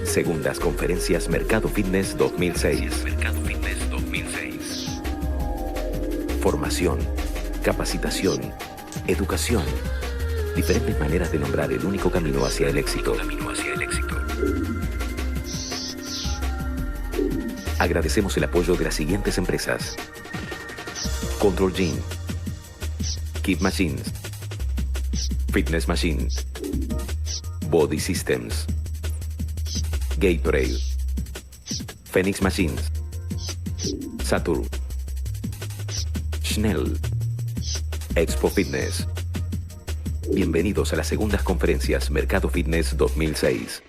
Segundas Conferencias Mercado Fitness 2006. Formación, capacitación, educación. Diferentes maneras de nombrar el único camino hacia el éxito. Agradecemos el apoyo de las siguientes empresas: Control Gym, Keep Machines, Fitness Machine, Body Systems, Gatorade, Phoenix Machines, Saturn, Schnell, Expo Fitness. Bienvenidos a las segundas conferencias Mercado Fitness 2006.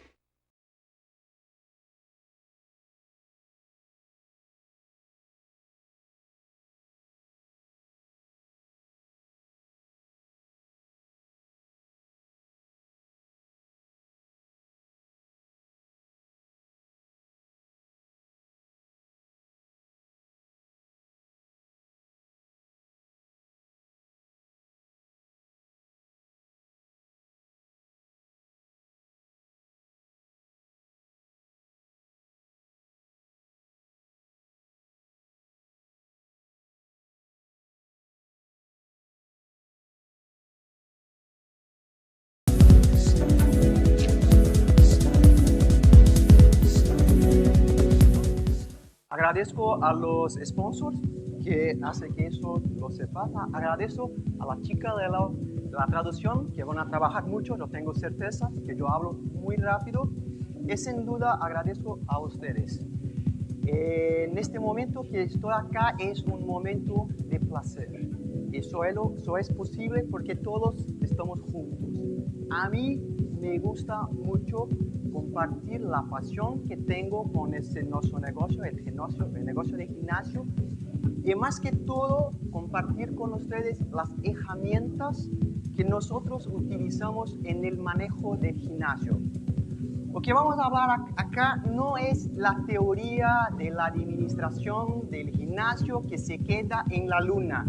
Agradezco a los sponsors que hacen que eso lo sepa. Agradezco a la chica de la traducción que van a trabajar mucho, yo tengo certeza que yo hablo muy rápido. Y sin duda agradezco a ustedes. En este momento que estoy acá es un momento de placer. Eso es posible porque todos estamos juntos. A mí me gusta mucho compartir la pasión que tengo con nuestro negocio, el negocio de gimnasio, y más que todo compartir con ustedes las herramientas que nosotros utilizamos en el manejo del gimnasio. Lo que vamos a hablar acá no es la teoría de la administración del gimnasio que se queda en la luna.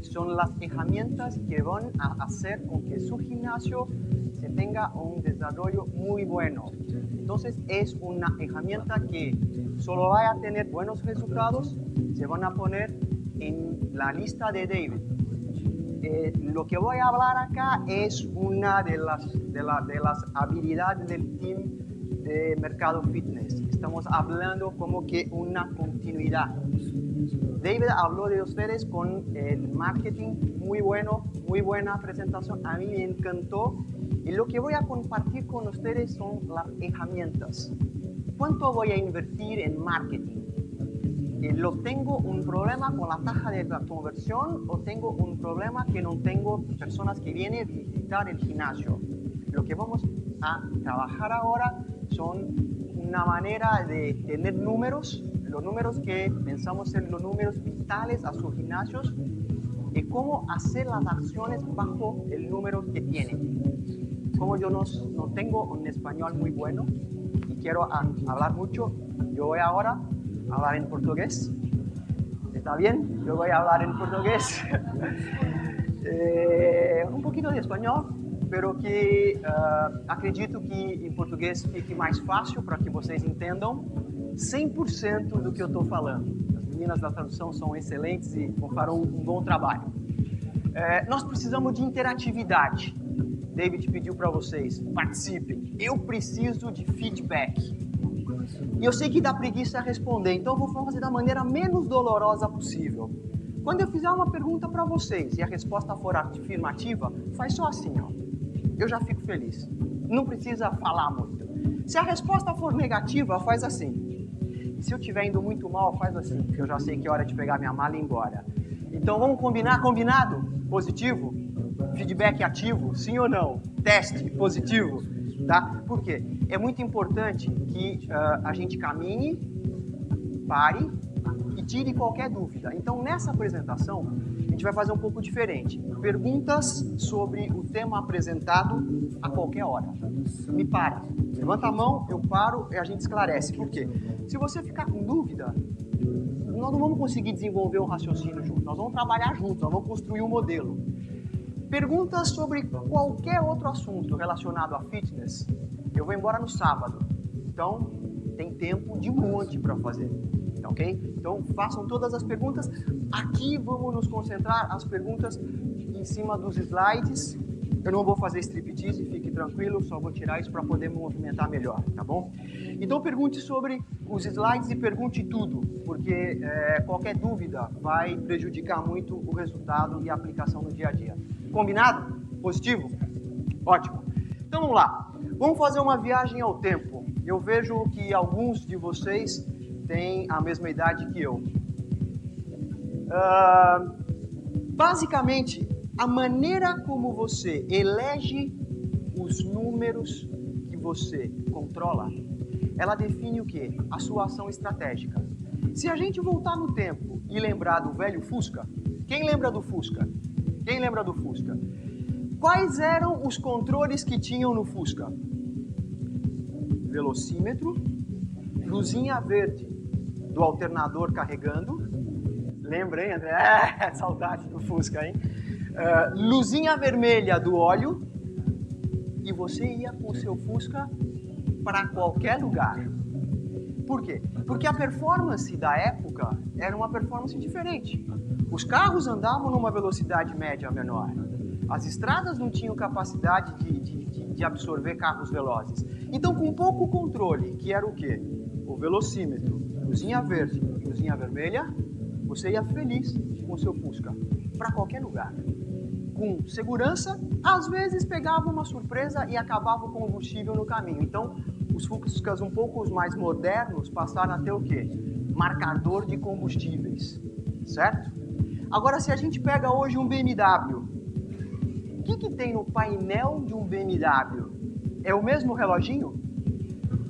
Son las herramientas que van a hacer con que su gimnasio se tenga un desarrollo muy bueno. Entonces es una herramienta que solo va a tener buenos resultados, se van a poner en la lista de David. Lo que voy a hablar acá es una de las habilidades del team de Mercado Fitness. Estamos hablando como que una continuidad. David habló de ustedes con el marketing muy bueno, muy buena presentación, a mí me encantó. Y lo que voy a compartir con ustedes son las herramientas. ¿Cuánto voy a invertir en marketing? ¿Tengo un problema con la tasa de conversión o tengo un problema que no tengo personas que vienen a visitar el gimnasio? Lo que vamos a trabajar ahora son una manera de tener números, los números que pensamos ser los números vitales a sus gimnasios y cómo hacer las acciones bajo el número que tienen. Como yo no tengo un español muy bueno y quiero hablar mucho, yo voy ahora a hablar en portugués. ¿Está bien? Yo voy a hablar en portugués. Un poquito de español, pero que acredito que em português fique mais fácil para que vocês entendam 100% do que eu estou falando. As meninas da tradução são excelentes e farão um bom trabalho. Nós precisamos de interatividade. David pediu para vocês, participem. Eu preciso de feedback. E eu sei que dá preguiça responder, então eu vou fazer da maneira menos dolorosa possível. Quando eu fizer uma pergunta para vocês e a resposta for afirmativa, faz só assim, ó. Eu já fico feliz. Não precisa falar muito. Se a resposta for negativa, faz assim. E se eu estiver indo muito mal, faz assim, porque eu já sei que é hora de pegar minha mala e ir embora. Então vamos combinar? Combinado? Positivo? Feedback ativo? Sim ou não? Teste positivo? Tá? Por quê? É muito importante que a gente caminhe, pare e tire qualquer dúvida. Então, nessa apresentação, a gente vai fazer um pouco diferente. Perguntas sobre o tema apresentado a qualquer hora. Me para. Levanta a mão, eu paro e a gente esclarece. Por quê? Se você ficar com dúvida, nós não vamos conseguir desenvolver um raciocínio junto. Nós vamos trabalhar juntos, nós vamos construir um modelo. Perguntas sobre qualquer outro assunto relacionado a fitness, eu vou embora no sábado. Então, tem tempo de monte para fazer, ok? Então, façam todas as perguntas. Aqui vamos nos concentrar as perguntas em cima dos slides. Eu não vou fazer striptease, fique tranquilo, só vou tirar isso para poder movimentar melhor, tá bom? Então, pergunte sobre os slides e pergunte tudo, porque qualquer dúvida vai prejudicar muito o resultado e a aplicação no dia a dia. Combinado? Positivo? Ótimo. Então, vamos lá. Vamos fazer uma viagem ao tempo. Eu vejo que alguns de vocês têm a mesma idade que eu. Basicamente, a maneira como você elege os números que você controla, ela define o quê? A sua ação estratégica. Se a gente voltar no tempo e lembrar do velho Fusca, quem lembra do Fusca? Quem lembra do Fusca? Quais eram os controles que tinham no Fusca? Velocímetro, luzinha verde do alternador carregando. Lembra, hein, André? Saudade do Fusca, hein? Luzinha vermelha do óleo. E você ia com o seu Fusca para qualquer lugar. Por quê? Porque a performance da época era uma performance diferente. Os carros andavam numa velocidade média menor. As estradas não tinham capacidade de absorver carros velozes. Então, com pouco controle, que era o quê? O velocímetro, luzinha verde, luzinha vermelha, você ia feliz com o seu Fusca para qualquer lugar. Com segurança, às vezes pegava uma surpresa e acabava o combustível no caminho. Então, os Fuscas um pouco mais modernos passaram a ter o quê? Marcador de combustíveis, certo? Agora, se a gente pega hoje um BMW, o que tem no painel de um BMW? É o mesmo reloginho?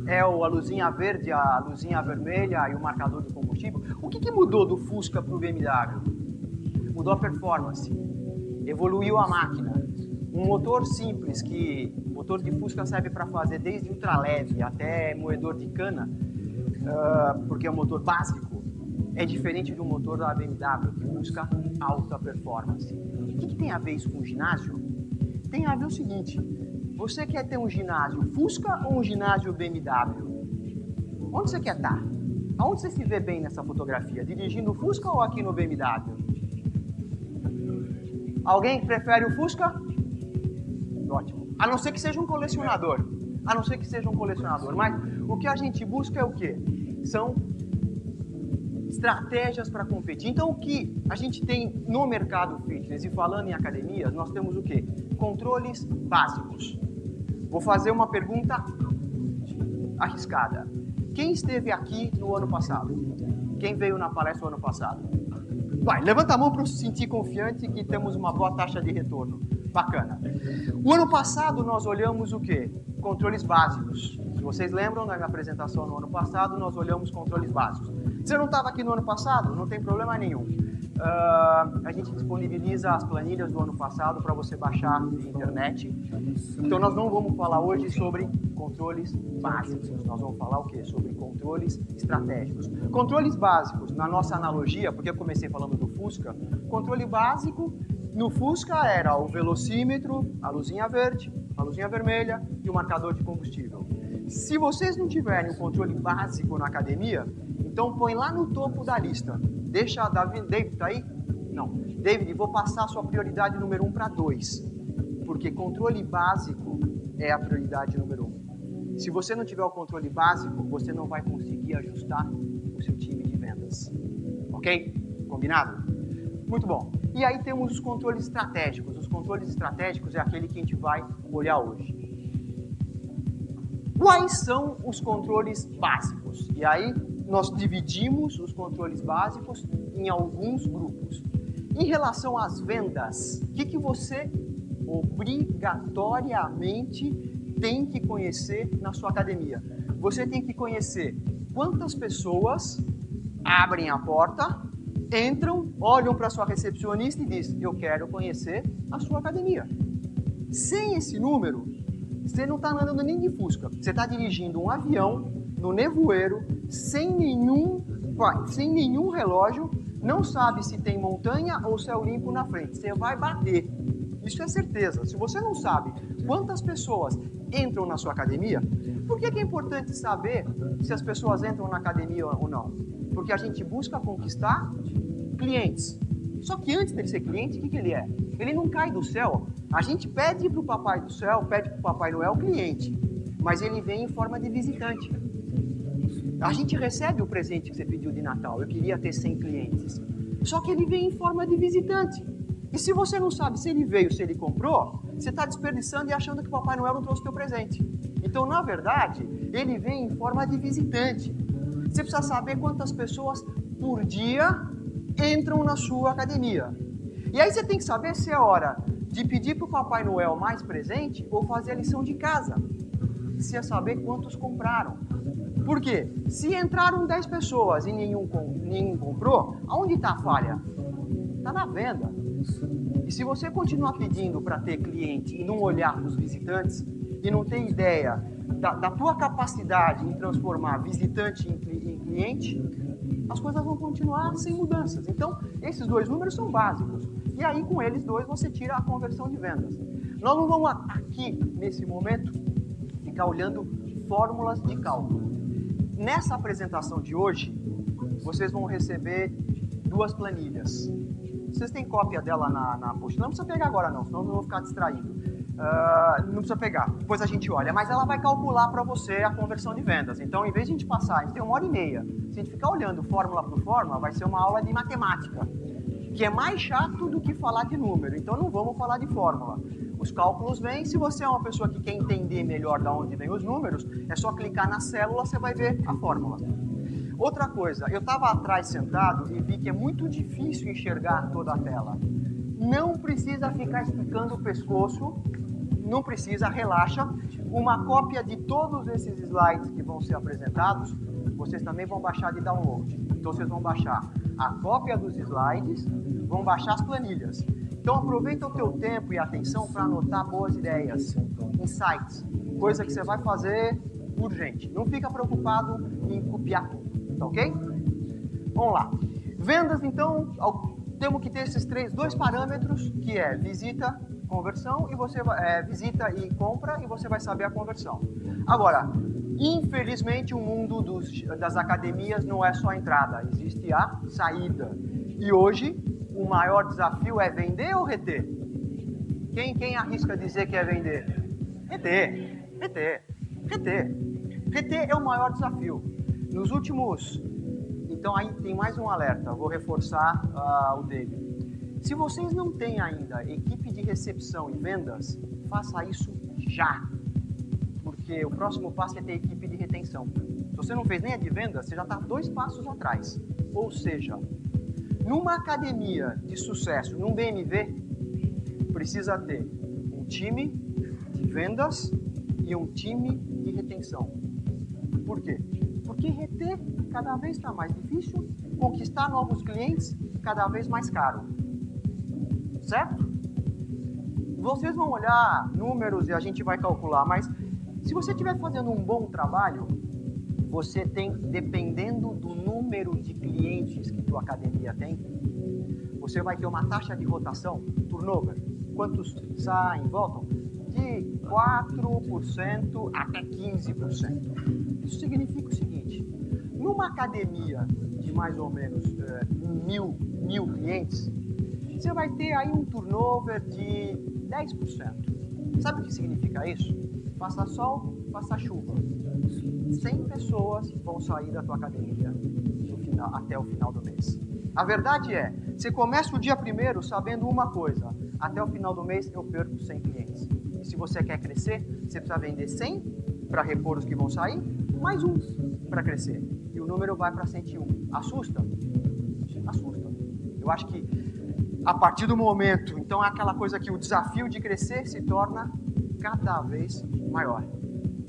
É a luzinha verde, a luzinha vermelha e o marcador de combustível? O que mudou do Fusca para o BMW? Mudou a performance, evoluiu a máquina. Um motor simples, que o motor de Fusca serve para fazer desde ultraleve até moedor de cana, porque é um motor básico, é diferente do motor da BMW, que busca alta performance. O que tem a ver isso com o ginásio? Tem a ver o seguinte: você quer ter um ginásio Fusca ou um ginásio BMW? Onde você quer estar? Aonde você se vê bem nessa fotografia? Dirigindo o Fusca ou aqui no BMW? Alguém prefere o Fusca? Ótimo. A não ser que seja um colecionador. A não ser que seja um colecionador. Mas o que a gente busca é o quê? São estratégias para competir. Então, o que a gente tem no mercado fitness e falando em academias, nós temos o quê? Controles básicos. Vou fazer uma pergunta arriscada. Quem esteve aqui no ano passado? Quem veio na palestra no ano passado? Vai, levanta a mão para se sentir confiante que temos uma boa taxa de retorno. Bacana. O ano passado nós olhamos o quê? Controles básicos. Se vocês lembram, na minha apresentação no ano passado, nós olhamos controles básicos. Você não estava aqui no ano passado? Não tem problema nenhum. A gente disponibiliza as planilhas do ano passado para você baixar na internet. Então nós não vamos falar hoje sobre controles básicos. Nós vamos falar o quê? Sobre controles estratégicos. Controles básicos, na nossa analogia, porque eu comecei falando do Fusca, controle básico no Fusca era o velocímetro, a luzinha verde, a luzinha vermelha e o marcador de combustível. Se vocês não tiverem o controle básico na academia, então põe lá no topo da lista. Deixa a David tá aí? Não. David, vou passar a sua prioridade número 1 para 2. Porque controle básico é a prioridade número 1. Se você não tiver o controle básico, você não vai conseguir ajustar o seu time de vendas. Ok? Combinado? Muito bom. E aí temos os controles estratégicos. Os controles estratégicos é aquele que a gente vai olhar hoje. Quais são os controles básicos? E aí nós dividimos os controles básicos em alguns grupos. Em relação às vendas, o que você obrigatoriamente tem que conhecer na sua academia? Você tem que conhecer quantas pessoas abrem a porta, entram, olham para a sua recepcionista e dizem: eu quero conhecer a sua academia. Sem esse número, você não está andando nem de Fusca. Você está dirigindo um avião no nevoeiro, sem nenhum relógio, não sabe se tem montanha ou céu limpo na frente. Você vai bater. Isso é certeza. Se você não sabe quantas pessoas entram na sua academia, Por que é importante saber se as pessoas entram na academia ou não? Porque a gente busca conquistar clientes. Só que antes dele ser cliente, o que ele é? Ele não cai do céu. A gente pede para o Papai do Céu, pede para o Papai Noel cliente, mas ele vem em forma de visitante. A gente recebe o presente que você pediu de Natal. Eu queria ter 100 clientes. Só que ele vem em forma de visitante. E se você não sabe se ele veio, se ele comprou, você está desperdiçando e achando que o Papai Noel não trouxe o teu presente. Então, na verdade, ele vem em forma de visitante. Você precisa saber quantas pessoas por dia entram na sua academia. E aí você tem que saber se é hora de pedir para o Papai Noel mais presente ou fazer a lição de casa. Se é saber quantos compraram. Por quê? Se entraram 10 pessoas e nenhum comprou, aonde está a falha? Está na venda. E se você continuar pedindo para ter cliente e não olhar para os visitantes e não ter ideia da tua capacidade em transformar visitante em cliente, as coisas vão continuar sem mudanças. Então, esses dois números são básicos. E aí, com eles dois, você tira a conversão de vendas. Nós não vamos aqui, nesse momento, ficar olhando fórmulas de cálculo. Nessa apresentação de hoje, vocês vão receber 2 planilhas. Vocês têm cópia dela na apostila? Não precisa pegar agora não, senão eu vou ficar distraído. Não precisa pegar, depois a gente olha. Mas ela vai calcular para você a conversão de vendas. Então, em vez de a gente passar, a gente tem 1h30. Se a gente ficar olhando fórmula por fórmula, vai ser uma aula de matemática, que é mais chato do que falar de número. Então, não vamos falar de fórmula. Os cálculos vêm, se você é uma pessoa que quer entender melhor de onde vêm os números, é só clicar na célula, você vai ver a fórmula. Outra coisa, eu estava atrás sentado e vi que é muito difícil enxergar toda a tela. Não precisa ficar esticando o pescoço, não precisa, relaxa. Uma cópia de todos esses slides que vão ser apresentados, vocês também vão baixar de download. Então vocês vão baixar a cópia dos slides, vão baixar as planilhas. Então aproveita o teu tempo e atenção para anotar boas ideias, insights, coisa que você vai fazer urgente. Não fica preocupado em copiar tudo, tá ok? Vamos lá. Vendas, então, temos que ter esses 2 parâmetros, que é visita, conversão, e você visita e compra, e você vai saber a conversão. Agora, infelizmente, o mundo das academias não é só a entrada, existe a saída. E hoje, o maior desafio é vender ou reter? Quem arrisca dizer que é vender? Reter. Reter é o maior desafio. Nos últimos... Então aí tem mais um alerta, vou reforçar o dele. Se vocês não têm ainda equipe de recepção e vendas, faça isso já. Porque o próximo passo é ter equipe de retenção. Se você não fez nem a de vendas, você já está 2 passos atrás. Ou seja, numa academia de sucesso, num BMV, precisa ter um time de vendas e um time de retenção. Por quê? Porque reter cada vez está mais difícil, conquistar novos clientes cada vez mais caro. Certo? Vocês vão olhar números e a gente vai calcular, mas se você estiver fazendo um bom trabalho, você tem, dependendo do número de clientes que tua academia tem, você vai ter uma taxa de rotação, turnover. Quantos saem e voltam? De 4% até 15%. Isso significa o seguinte, numa academia de mais ou menos mil clientes, você vai ter aí um turnover de 10%. Sabe o que significa isso? Faça sol, faça chuva. 100 pessoas vão sair da tua academia até o final do mês. A verdade é, você começa o dia primeiro sabendo uma coisa, até o final do mês eu perco 100 clientes. E se você quer crescer, você precisa vender 100 para repor os que vão sair, mais um para crescer. E o número vai para 101. Assusta? Assusta. Eu acho que a partir do momento, então é aquela coisa que o desafio de crescer se torna cada vez maior.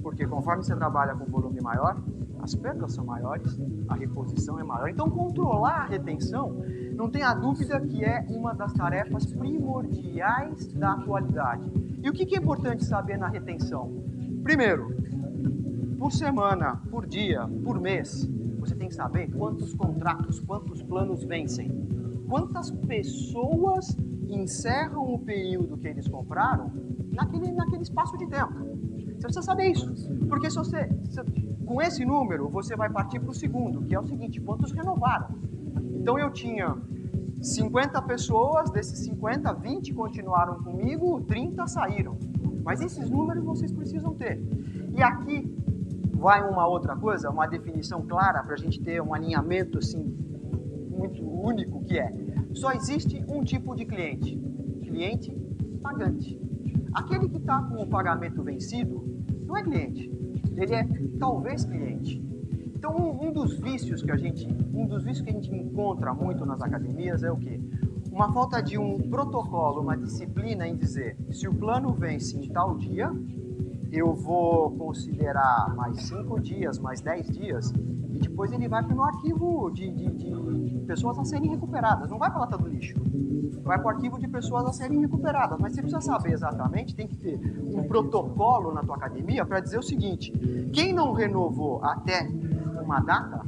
Porque conforme você trabalha com volume maior, as perdas são maiores, a reposição é maior. Então controlar a retenção, não tenha dúvida que é uma das tarefas primordiais da atualidade. E o que é importante saber na retenção? Primeiro, por semana, por dia, por mês, você tem que saber quantos contratos, quantos planos vencem. Quantas pessoas encerram o período que eles compraram naquele espaço de tempo. Você precisa saber isso. Porque com esse número, você vai partir para o segundo, que é o seguinte, quantos renovaram? Então eu tinha 50 pessoas, desses 50, 20 continuaram comigo, 30 saíram. Mas esses números vocês precisam ter. E aqui vai uma outra coisa, uma definição clara para a gente ter um alinhamento assim, muito único, que é: só existe um tipo de cliente, cliente pagante. Aquele que está com o pagamento vencido não é cliente, ele é talvez cliente. Então um dos vícios que a gente encontra muito nas academias é o quê? Uma falta de um protocolo, uma disciplina em dizer: se o plano vence em tal dia, eu vou considerar mais 5 dias, mais 10 dias, e depois ele vai para o meu arquivo de pessoas a serem recuperadas. Não vai para a lata do lixo. Vai para o arquivo de pessoas a serem recuperadas. Mas você precisa saber exatamente, tem que ter um protocolo na tua academia para dizer o seguinte: quem não renovou até uma data,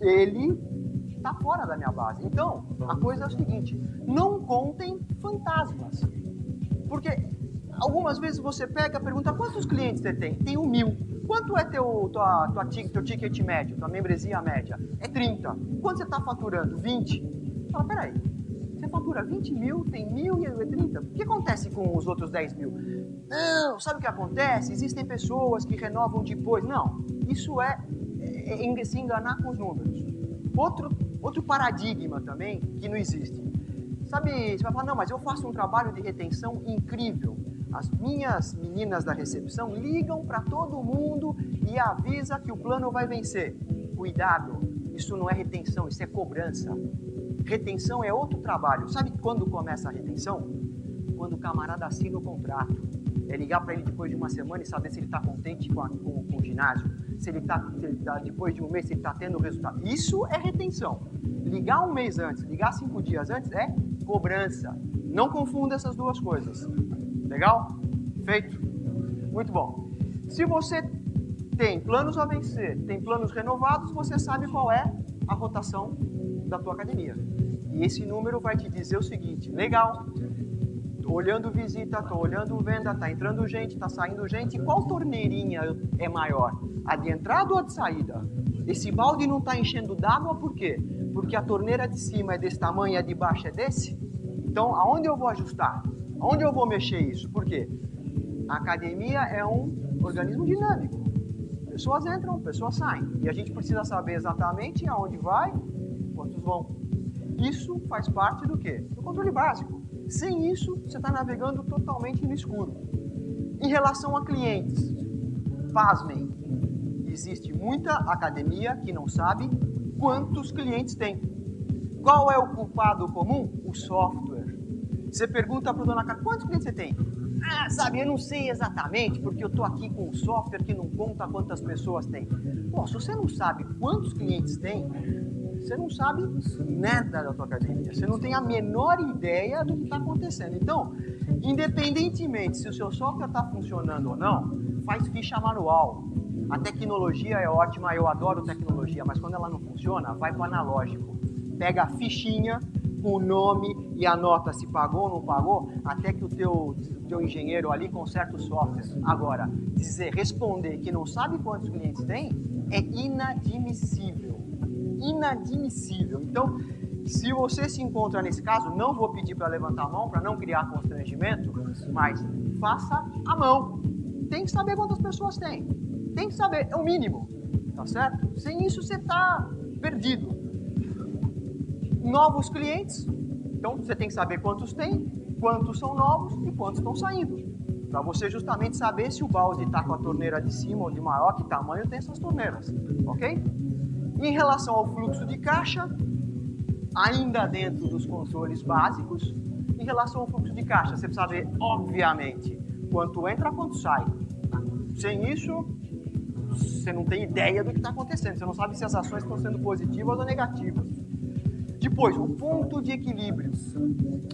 ele está fora da minha base. Então, a coisa é o seguinte: não contem fantasmas. Porque algumas vezes você pega e pergunta: quantos clientes você tem? Tenho 1000. Quanto é teu ticket médio, tua membresia média? É 30. Quanto você está faturando? 20. Fala, peraí, você fatura 20 mil, tem 1000 e é 30. O que acontece com os outros 10 mil? Não, sabe o que acontece? Existem pessoas que renovam depois. Não, isso é se enganar com os números. Outro paradigma também que não existe. Sabe, você vai falar: não, mas eu faço um trabalho de retenção incrível. As minhas meninas da recepção ligam para todo mundo e avisa que o plano vai vencer. Cuidado, isso não é retenção, isso é cobrança. Retenção é outro trabalho. Sabe quando começa a retenção? Quando o camarada assina o contrato. É ligar para ele depois de uma semana e saber se ele está contente com o ginásio, se ele tá, depois de um mês, se ele está tendo resultado. Isso é retenção. Ligar um mês antes, ligar 5 dias antes é cobrança. Não confunda essas duas coisas. Legal? Feito? Muito bom. Se você tem planos a vencer, tem planos renovados, você sabe qual é a rotação da tua academia. E esse número vai te dizer o seguinte: legal, tô olhando visita, tô olhando venda, tá entrando gente, tá saindo gente, qual torneirinha é maior? A de entrada ou a de saída? Esse balde não tá enchendo d'água por quê? Porque a torneira de cima é desse tamanho e a de baixo é desse? Então, aonde eu vou ajustar? Aonde eu vou mexer isso? Por quê? A academia é um organismo dinâmico. Pessoas entram, pessoas saem. E a gente precisa saber exatamente aonde vai, quantos vão. Isso faz parte do quê? Do controle básico. Sem isso, você está navegando totalmente no escuro. Em relação a clientes, pasmem, existe muita academia que não sabe quantos clientes tem. Qual é o culpado comum? O software. Você pergunta para o dono da casa: quantos clientes você tem? Ah, sabe, eu não sei exatamente, porque eu estou aqui com um software que não conta quantas pessoas tem. Pô, se você não sabe quantos clientes tem, você não sabe nada da tua academia. Você não tem a menor ideia do que está acontecendo. Então, independentemente se o seu software está funcionando ou não, faz ficha manual. A tecnologia é ótima, eu adoro tecnologia, mas quando ela não funciona, vai para o analógico. Pega a fichinha com o nome e anota se pagou ou não pagou, até que o teu engenheiro ali conserta o software. Agora, responder que não sabe quantos clientes tem é inadmissível. Inadmissível. Então, se você se encontra nesse caso, não vou pedir para levantar a mão para não criar constrangimento, mas faça a mão. Tem que saber quantas pessoas tem. Tem que saber, é o mínimo, tá certo? Sem isso você está perdido. Novos clientes, então você tem que saber quantos tem, quantos são novos e quantos estão saindo. Para você justamente saber se o balde está com a torneira de cima ou de maior, que tamanho tem essas torneiras, ok? Em relação ao fluxo de caixa, ainda dentro dos controles básicos, em relação ao fluxo de caixa, você precisa saber, obviamente, quanto entra, quanto sai. Sem isso, você não tem ideia do que está acontecendo, você não sabe se as ações estão sendo positivas ou negativas. Depois, o ponto de equilíbrio.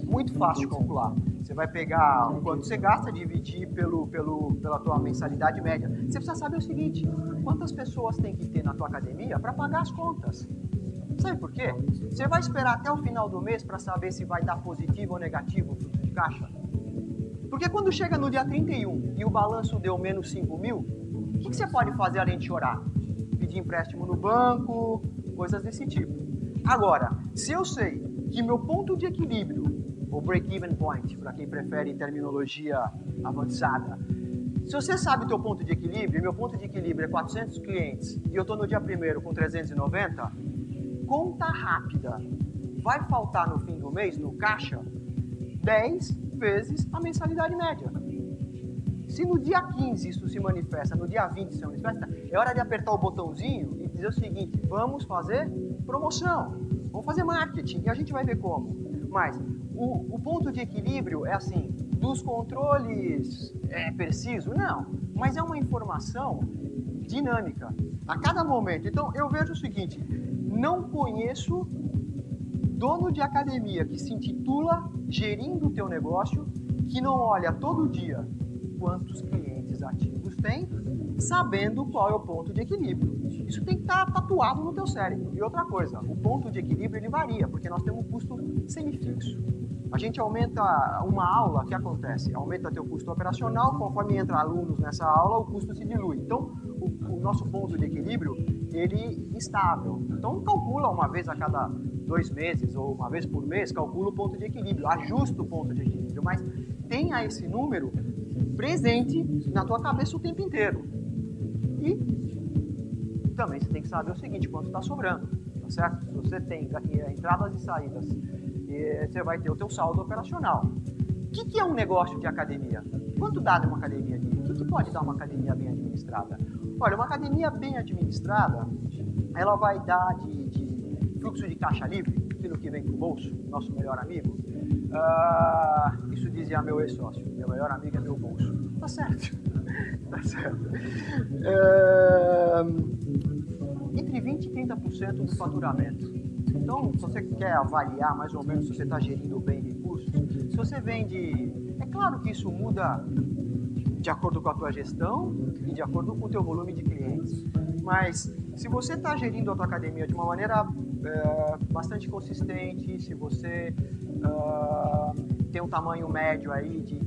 Muito fácil de calcular. Você vai pegar o quanto você gasta, dividir pela tua mensalidade média. Você precisa saber o seguinte: quantas pessoas tem que ter na tua academia para pagar as contas? Sabe por quê? Você vai esperar até o final do mês para saber se vai dar positivo ou negativo o fluxo de caixa? Porque quando chega no dia 31 e o balanço deu menos 5 mil, o que você pode fazer além de chorar? Pedir empréstimo no banco, coisas desse tipo. Agora, se eu sei que meu ponto de equilíbrio, ou break-even point, para quem prefere terminologia avançada, se você sabe o teu ponto de equilíbrio, e meu ponto de equilíbrio é 400 clientes, e eu estou no dia 1º com 390, conta rápida, vai faltar no fim do mês, no caixa, 10 vezes a mensalidade média. Se no dia 15 isso se manifesta, no dia 20 se manifesta, é hora de apertar o botãozinho e dizer o seguinte, vamos fazer promoção, vamos fazer marketing, e a gente vai ver como. Mas o ponto de equilíbrio é assim, dos controles é preciso? Não, mas é uma informação dinâmica, a cada momento. Então eu vejo o seguinte, não conheço dono de academia que se intitula gerindo o teu negócio, que não olha todo dia quantos clientes ativos tem, sabendo qual é o ponto de equilíbrio. Isso tem que estar tatuado no teu cérebro. E outra coisa, o ponto de equilíbrio ele varia, porque nós temos um custo semifixo. A gente aumenta uma aula, o que acontece? Aumenta teu custo operacional, conforme entra alunos nessa aula, o custo se dilui. Então, o nosso ponto de equilíbrio, ele é instável. Então, calcula uma vez a cada 2 meses ou uma vez por mês, calcula o ponto de equilíbrio, ajusta o ponto de equilíbrio, mas tenha esse número presente na tua cabeça o tempo inteiro. E também você tem que saber o seguinte, quanto está sobrando, tá certo? Se você tem entradas e saídas, você vai ter o teu saldo operacional. O que é um negócio de academia? Quanto dá uma academia? O que pode dar uma academia bem administrada? Olha, uma academia bem administrada, ela vai dar de fluxo de caixa livre, aquilo que vem pro bolso, nosso melhor amigo. Isso dizia meu ex-sócio, meu melhor amigo é meu bolso. Tá certo, tá certo. Entre 20% e 30% do faturamento. Então, se você quer avaliar mais ou menos se você está gerindo bem recursos, se você vende... É claro que isso muda de acordo com a tua gestão e de acordo com o teu volume de clientes. Mas se você está gerindo a tua academia de uma maneira bastante consistente, se você tem um tamanho médio aí de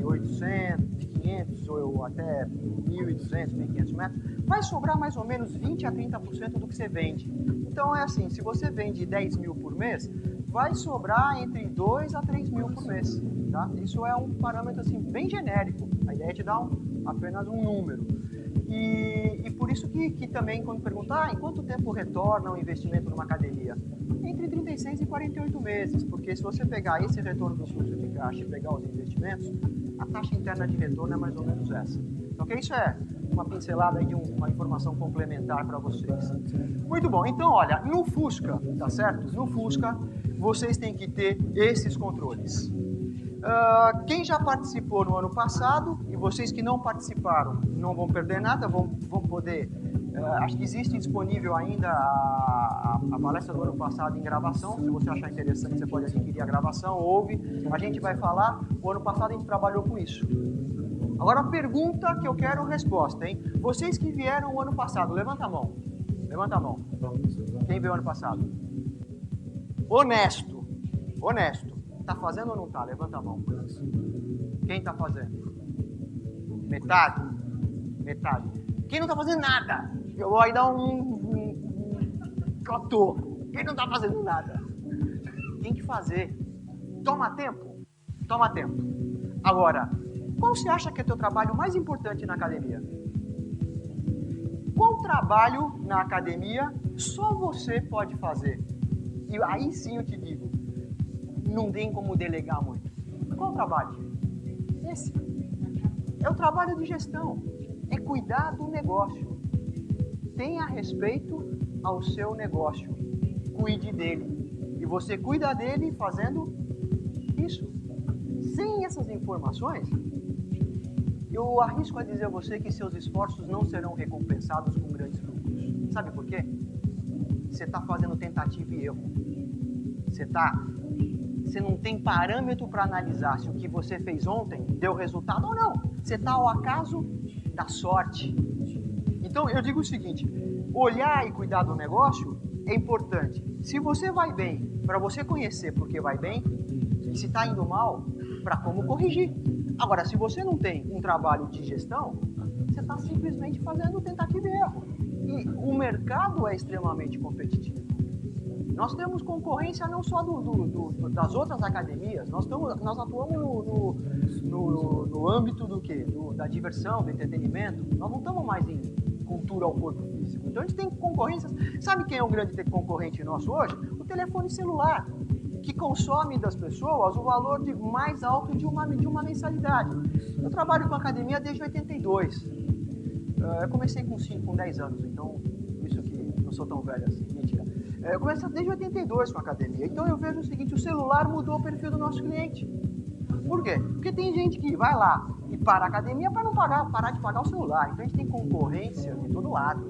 800, de 500 ou até 1.200, 1.500 metros, vai sobrar mais ou menos 20% a 30% do que você vende. Então é assim, se você vende 10 mil por mês, vai sobrar entre 2 a 3 mil por mês. Tá? Isso é um parâmetro assim, bem genérico. A ideia é te dar apenas um número. E por isso que também, quando perguntar em quanto tempo retorna um investimento numa academia? Entre 36 e 48 meses, porque se você pegar esse retorno do fluxo de caixa e pegar os investimentos, a taxa interna de retorno é mais ou menos essa. Ok? Isso é uma pincelada aí de uma informação complementar para vocês. Muito bom. Então, olha, no Fusca, tá certo? No Fusca, vocês têm que ter esses controles. Quem já participou no ano passado, e vocês que não participaram não vão perder nada, vão poder... acho que existe disponível ainda a palestra do ano passado em gravação. Se você achar interessante, você pode adquirir a gravação, ouve. A gente vai falar, o ano passado a gente trabalhou com isso. Agora a pergunta que eu quero resposta, hein? Vocês que vieram o ano passado, levanta a mão. Levanta a mão. Quem veio o ano passado? Honesto. Honesto. Tá fazendo ou não tá? Levanta a mão. Quem tá fazendo? Metade. Metade. Quem não tá fazendo nada? Eu vou aí dar platô. Quem não tá fazendo nada? Tem que fazer. Toma tempo? Toma tempo. Agora, qual você acha que é o teu trabalho mais importante na academia? Qual trabalho na academia só você pode fazer? E aí sim eu te digo, não tem como delegar muito. Qual trabalho? Esse. É o trabalho de gestão. É cuidar do negócio. Tenha respeito ao seu negócio. Cuide dele. E você cuida dele fazendo isso. Sem essas informações, eu arrisco a dizer a você que seus esforços não serão recompensados com grandes lucros. Sabe por quê? Você está fazendo tentativa e erro. Você não tem parâmetro para analisar se o que você fez ontem deu resultado ou não. Você está ao acaso da sorte. Então eu digo o seguinte, olhar e cuidar do negócio é importante. Se você vai bem, para você conhecer porque vai bem, e se está indo mal, para como corrigir. Agora, se você não tem um trabalho de gestão, você está simplesmente fazendo tentativa e erro. E o mercado é extremamente competitivo. Nós temos concorrência não só das outras academias, nós atuamos no âmbito do quê? Da diversão, do entretenimento. Nós não estamos mais em cultura ao corpo físico. Então a gente tem concorrências. Sabe quem é o grande concorrente nosso hoje? O telefone celular, que consome das pessoas o valor mais alto de uma mensalidade. Eu trabalho com academia desde 82. Eu comecei com 10 anos, então isso que não sou tão velho assim, mentira. Eu comecei desde 82 com a academia. Então eu vejo o seguinte, o celular mudou o perfil do nosso cliente. Por quê? Porque tem gente que vai lá e para a academia para não parar de pagar o celular. Então a gente tem concorrência de todo lado.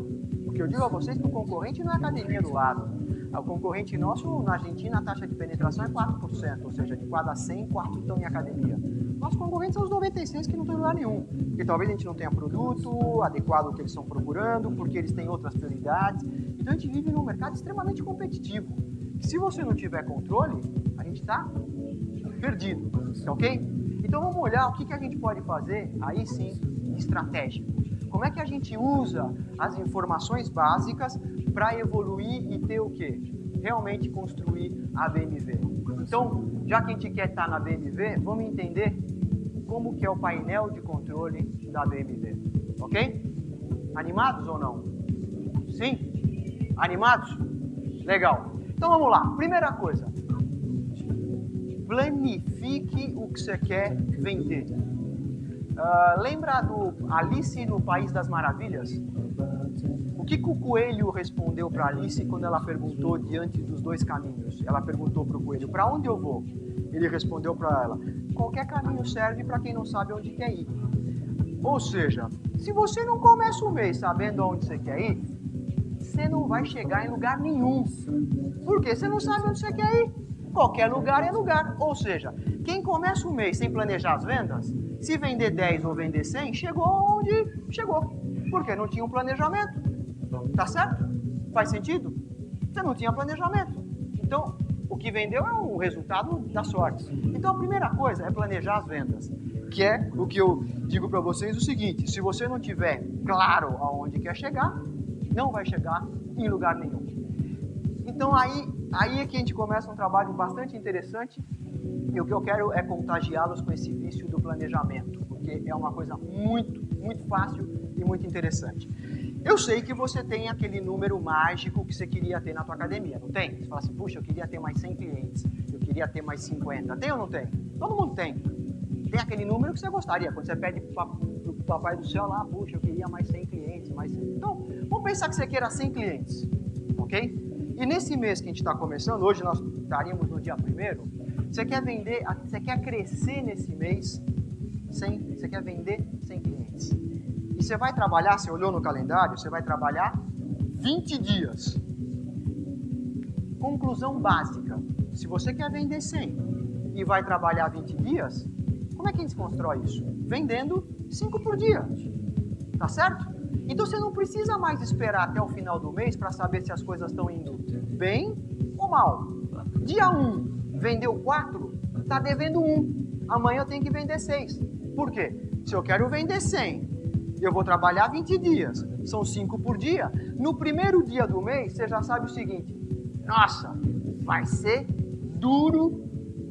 Porque eu digo a vocês que o concorrente não é a academia do lado. O concorrente nosso, na Argentina, a taxa de penetração é 4%, ou seja, de cada 100, 4 estão em academia. Nossos concorrentes são os 96 que não estão em lugar nenhum. Porque talvez a gente não tenha produto adequado ao que eles estão procurando, porque eles têm outras prioridades. Então a gente vive num mercado extremamente competitivo. E se você não tiver controle, a gente está perdido, ok? Então vamos olhar o que a gente pode fazer, aí sim, estratégico. Como é que a gente usa as informações básicas para evoluir e ter o quê? Realmente construir a BMW. Então, já que a gente quer estar na BMW, vamos entender como que é o painel de controle da BMW, ok? Animados ou não? Sim? Animados? Legal. Então vamos lá. Primeira coisa, planifique o que você quer vender. Lembra do Alice no País das Maravilhas? O que o coelho respondeu para Alice quando ela perguntou diante dos dois caminhos? Ela perguntou para o coelho, para onde eu vou? Ele respondeu para ela, qualquer caminho serve para quem não sabe onde quer ir. Ou seja, se você não começa o mês sabendo aonde você quer ir, você não vai chegar em lugar nenhum. Por quê? Você não sabe onde você quer ir. Qualquer lugar é lugar. Ou seja, quem começa o mês sem planejar as vendas, se vender 10 ou vender 100, chegou onde chegou. Porque não tinha um planejamento. Tá certo? Faz sentido? Você não tinha planejamento. Então, o que vendeu é o resultado da sorte. Então, a primeira coisa é planejar as vendas. Que é o que eu digo para vocês o seguinte, se você não tiver claro aonde quer chegar, não vai chegar em lugar nenhum. Então, aí é que a gente começa um trabalho bastante interessante e o que eu quero é contagiá-los com esse vício do planejamento, porque é uma coisa muito, muito fácil e muito interessante. Eu sei que você tem aquele número mágico que você queria ter na tua academia, não tem? Você fala assim, puxa, eu queria ter mais 100 clientes, eu queria ter mais 50. Tem ou não tem? Todo mundo tem. Tem aquele número que você gostaria, quando você pede pro papai do céu lá, puxa, eu queria mais 100 clientes, mais 100. Então, vamos pensar que você queira 100 clientes, ok? E nesse mês que a gente está começando, hoje nós estaríamos no dia 1º, você quer vender, você quer crescer nesse mês, você quer vender 100 clientes. E você vai trabalhar, você olhou no calendário, você vai trabalhar 20 dias. Conclusão básica, se você quer vender 100 e vai trabalhar 20 dias, como é que a gente constrói isso? Vendendo 5 por dia, tá certo? Então você não precisa mais esperar até o final do mês para saber se as coisas estão indo bem ou mal. Dia 1, vendeu 4, está devendo 1. Amanhã eu tenho que vender 6. Por quê? Se eu quero vender 100, eu vou trabalhar 20 dias. São 5 por dia. No primeiro dia do mês, você já sabe o seguinte. Nossa, vai ser duro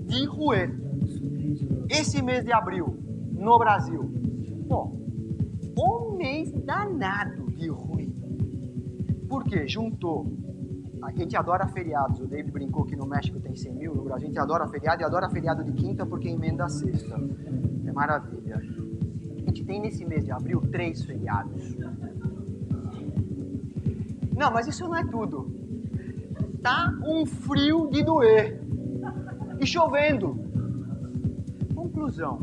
de roer. Esse mês de abril, no Brasil, pô, um mês danado de ruim. Por quê? Juntou. A gente adora feriados. O David brincou que no México tem 100 mil, no Brasil a gente adora feriado e adora feriado de quinta porque emenda a sexta. É maravilha. A gente tem nesse mês de abril 3 feriados. Não, mas isso não é tudo. Tá um frio de doer. E chovendo. Conclusão.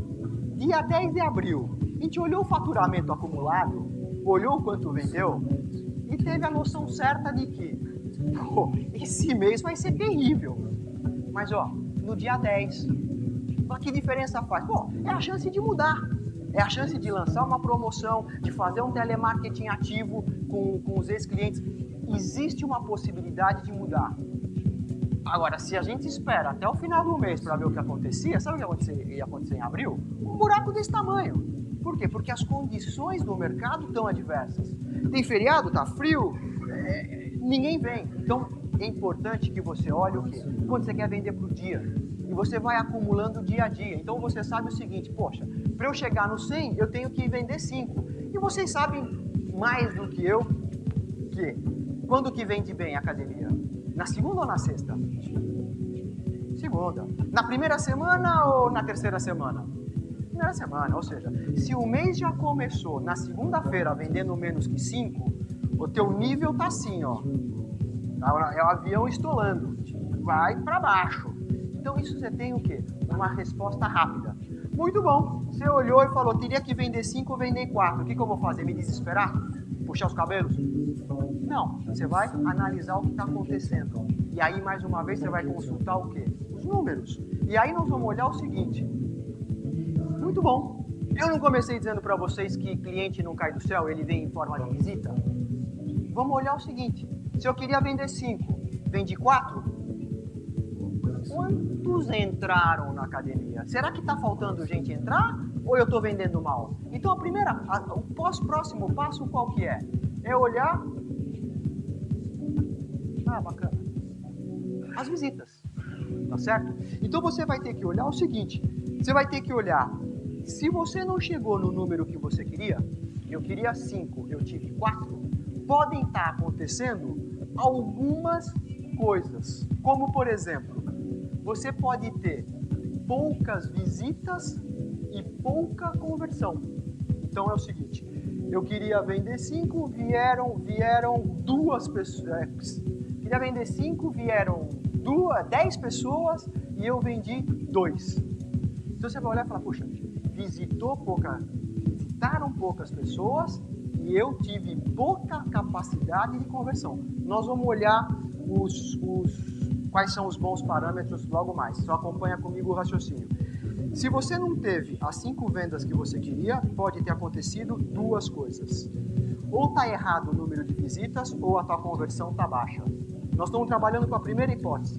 Dia 10 de abril. A gente olhou o faturamento acumulado, olhou o quanto vendeu e teve a noção certa de que esse mês vai ser terrível. Mas ó, no dia 10, que diferença faz? Pô, é a chance de mudar. É a chance de lançar uma promoção, de fazer um telemarketing ativo com os ex-clientes. Existe uma possibilidade de mudar. Agora, se a gente espera até o final do mês para ver o que acontecia, sabe o que ia acontecer em abril? Um buraco desse tamanho. Por quê? Porque as condições do mercado estão adversas. Tem feriado, tá frio, ninguém vem. Então, é importante que você olhe o quê? Quando você quer vender para o dia. E você vai acumulando dia a dia. Então, você sabe o seguinte, poxa, para eu chegar no 100, eu tenho que vender 5. E vocês sabem mais do que eu que quando que vende bem a academia? Na segunda ou na sexta? Segunda. Na primeira semana ou na terceira semana? Primeira semana, ou seja, se o mês já começou na segunda-feira vendendo menos que 5, o teu nível tá assim, ó. É o avião estolando. Vai para baixo. Então isso você tem o quê? Uma resposta rápida. Muito bom. Você olhou e falou, teria que vender 5, vender 4. O que eu vou fazer? Me desesperar? Puxar os cabelos? Não. Você vai analisar o que está acontecendo. E aí, mais uma vez, você vai consultar o quê? Os números. E aí nós vamos olhar o seguinte. Muito bom. Eu não comecei dizendo para vocês que cliente não cai do céu, ele vem em forma de visita? Vamos olhar o seguinte. Se eu queria vender 5, vendi 4? Quantos entraram na academia? Será que está faltando gente entrar ou eu estou vendendo mal? Então o próximo passo qual que é? É olhar... Ah, bacana. As visitas, tá certo? Então você vai ter que olhar o seguinte, você vai ter que olhar, se você não chegou no número que você queria, eu queria 5, eu tive 4, podem estar acontecendo algumas coisas, como por exemplo, você pode ter poucas visitas e pouca conversão. Então é o seguinte, eu queria vender 5, vieram 2 pessoas, queria vender 5, vieram 10 pessoas e eu vendi 2. Então você vai olhar e falar, puxa, visitaram poucas pessoas e eu tive pouca capacidade de conversão. Nós vamos olhar quais são os bons parâmetros logo mais. Só acompanha comigo o raciocínio. Se você não teve as 5 vendas que você queria, pode ter acontecido 2 coisas. Ou está errado o número de visitas, ou a tua conversão está baixa. Nós estamos trabalhando com a primeira hipótese.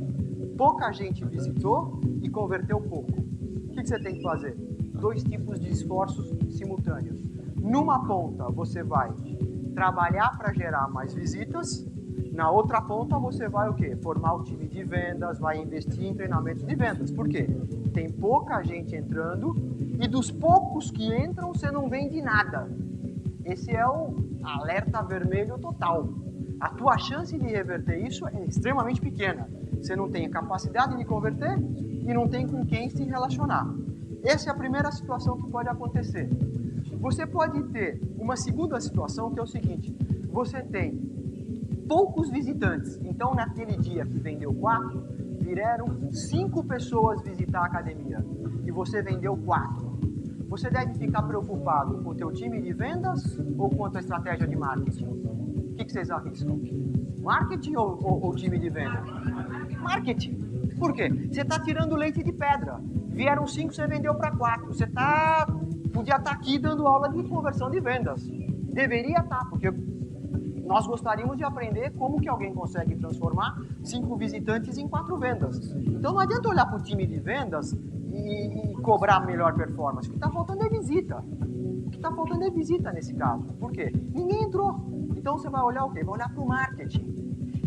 Pouca gente visitou e converteu pouco. O que você tem que fazer? 2 tipos de esforços simultâneos. Numa ponta, você vai trabalhar para gerar mais visitas. Na outra ponta, você vai o quê? Formar o time de vendas, vai investir em treinamentos de vendas. Por quê? Tem pouca gente entrando e dos poucos que entram, você não vende nada. Esse é o alerta vermelho total. A tua chance de reverter isso é extremamente pequena. Você não tem a capacidade de converter e não tem com quem se relacionar. Essa é a primeira situação que pode acontecer. Você pode ter uma segunda situação que é o seguinte. Você tem poucos visitantes. Então, naquele dia que vendeu 4, vieram 5 pessoas visitar a academia e você vendeu 4. Você deve ficar preocupado com o teu time de vendas ou com a tua estratégia de marketing? O que vocês arriscam? Marketing ou time de venda? Marketing. Por quê? Você está tirando leite de pedra. Vieram 5, você vendeu para 4. Você podia estar aqui dando aula de conversão de vendas. Deveria estar, porque nós gostaríamos de aprender como que alguém consegue transformar 5 visitantes em 4 vendas. Então não adianta olhar para o time de vendas e cobrar melhor performance. O que está faltando é visita. O que está faltando é visita nesse caso. Por quê? Ninguém entrou. Então você vai olhar o quê? Vai olhar para o marketing.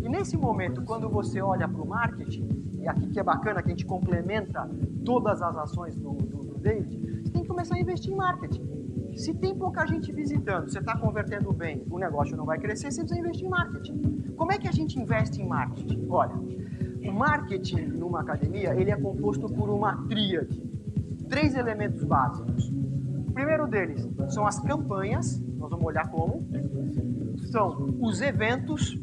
E nesse momento, quando você olha para o marketing, e aqui que é bacana que a gente complementa todas as ações do David, você tem que começar a investir em marketing. Se tem pouca gente visitando, você está convertendo bem, o negócio não vai crescer, você precisa investir em marketing. Como é que a gente investe em marketing? Olha, o marketing numa academia, ele é composto por uma tríade. 3 elementos básicos. O primeiro deles são as campanhas, nós vamos olhar como. São os eventos,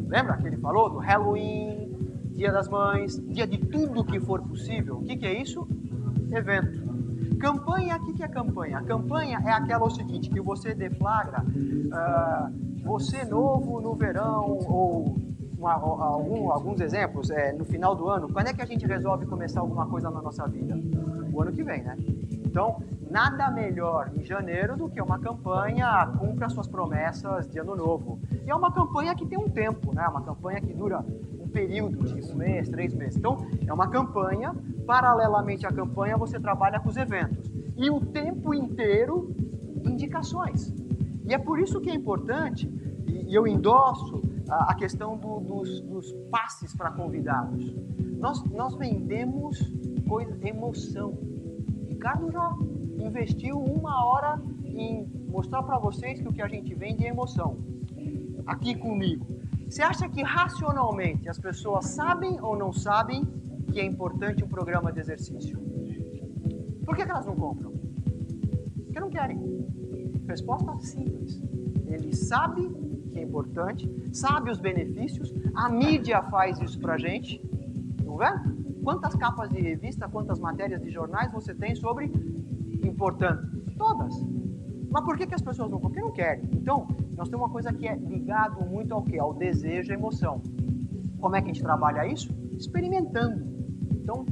lembra que ele falou do Halloween, Dia das Mães, dia de tudo que for possível. O que é isso? Evento. Campanha, o que é campanha? A campanha é aquela o seguinte, que você deflagra você novo no verão, ou alguns exemplos, no final do ano. Quando é que a gente resolve começar alguma coisa na nossa vida? O ano que vem, né? Então, nada melhor em janeiro do que uma campanha cumpra suas promessas de ano novo. E é uma campanha que tem um tempo, né? Uma campanha que dura um período de 1 mês, 3 meses. Então, é uma campanha, paralelamente à campanha, você trabalha com os eventos. E o tempo inteiro, indicações. E é por isso que é importante, e eu endosso a questão dos passes para convidados. Nós vendemos emoção. Ricardo já investiu 1 hora em mostrar para vocês que o que a gente vende é emoção. Aqui comigo. Você acha que racionalmente as pessoas sabem ou não sabem que é importante um programa de exercício? Por que elas não compram? Porque não querem. Resposta simples. Ele sabe que é importante, sabe os benefícios, a mídia faz isso pra gente, não vê? Quantas capas de revista, quantas matérias de jornais você tem sobre importante? Todas. Mas por que as pessoas não? Porque não querem. Então, nós temos uma coisa que é ligado muito ao quê? Ao desejo e à emoção. Como é que a gente trabalha isso? Experimentando. Então,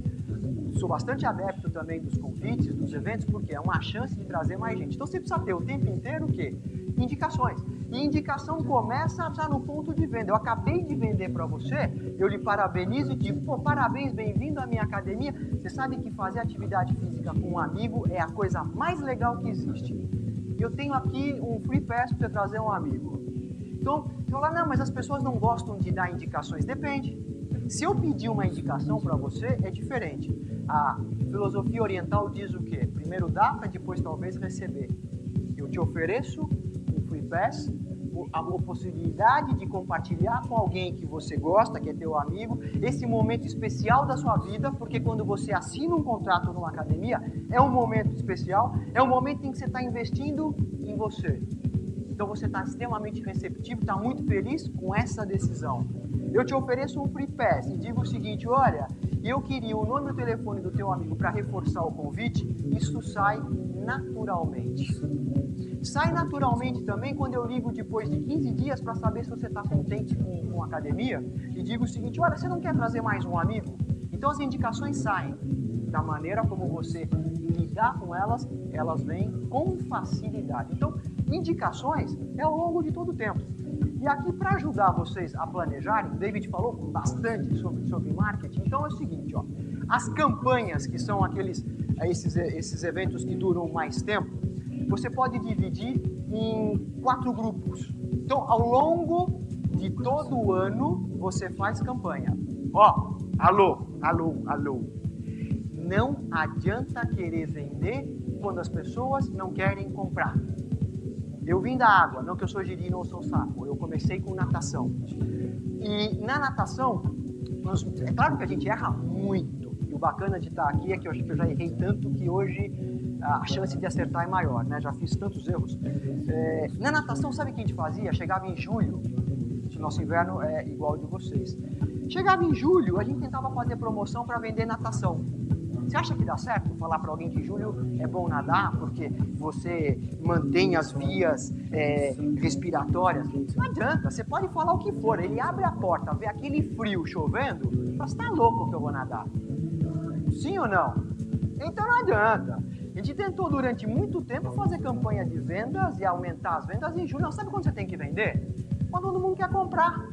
sou bastante adepto também dos convites, dos eventos, porque é uma chance de trazer mais gente. Então, você precisa ter o tempo inteiro o quê? Indicações. E indicação começa já no ponto de venda. Eu acabei de vender para você, eu lhe parabenizo e digo, pô, parabéns, bem-vindo à minha academia. Você sabe que fazer atividade física com um amigo é a coisa mais legal que existe. Eu tenho aqui um free pass para você trazer um amigo. Então, eu falo, não, mas as pessoas não gostam de dar indicações. Depende. Se eu pedir uma indicação para você, é diferente. A filosofia oriental diz o quê? Primeiro dá, para depois talvez receber. Eu te ofereço um free pass, a possibilidade de compartilhar com alguém que você gosta, que é teu amigo, esse momento especial da sua vida, porque quando você assina um contrato numa academia, é um momento especial, é um momento em que você está investindo em você. Então você está extremamente receptivo, está muito feliz com essa decisão. Eu te ofereço um free pass e digo o seguinte, olha, eu queria o nome e o telefone do teu amigo para reforçar o convite, isso sai naturalmente. Sai naturalmente também quando eu ligo depois de 15 dias para saber se você está contente com a academia e digo o seguinte, olha, você não quer trazer mais um amigo? Então as indicações saem. Da maneira como você lidar com elas, elas vêm com facilidade. Então, indicações é ao longo de todo o tempo. E aqui, para ajudar vocês a planejarem, o David falou bastante sobre marketing, então é o seguinte, ó, as campanhas, que são esses eventos que duram mais tempo, você pode dividir em 4 grupos. Então, ao longo de todo o ano, você faz campanha. Ó, alô. Não adianta querer vender quando as pessoas não querem comprar. Eu vim da água, não que eu sou girino ou sou sapo, eu comecei com natação. E na natação, é claro que a gente erra muito. E o bacana de estar aqui é que eu acho que eu já errei tanto que hoje a chance de acertar é maior, né? Já fiz tantos erros. Na natação, sabe o que a gente fazia? Chegava em julho, o nosso inverno é igual ao de vocês. Chegava em julho, a gente tentava fazer promoção para vender natação. Você acha que dá certo falar para alguém que julho é bom nadar porque você mantém as vias respiratórias? Não adianta, você pode falar o que for, ele abre a porta, vê aquele frio chovendo, fala, você tá louco que eu vou nadar? Sim ou não? Então não adianta. A gente tentou durante muito tempo fazer campanha de vendas e aumentar as vendas em julho. Não, sabe quando você tem que vender? Quando todo mundo quer comprar.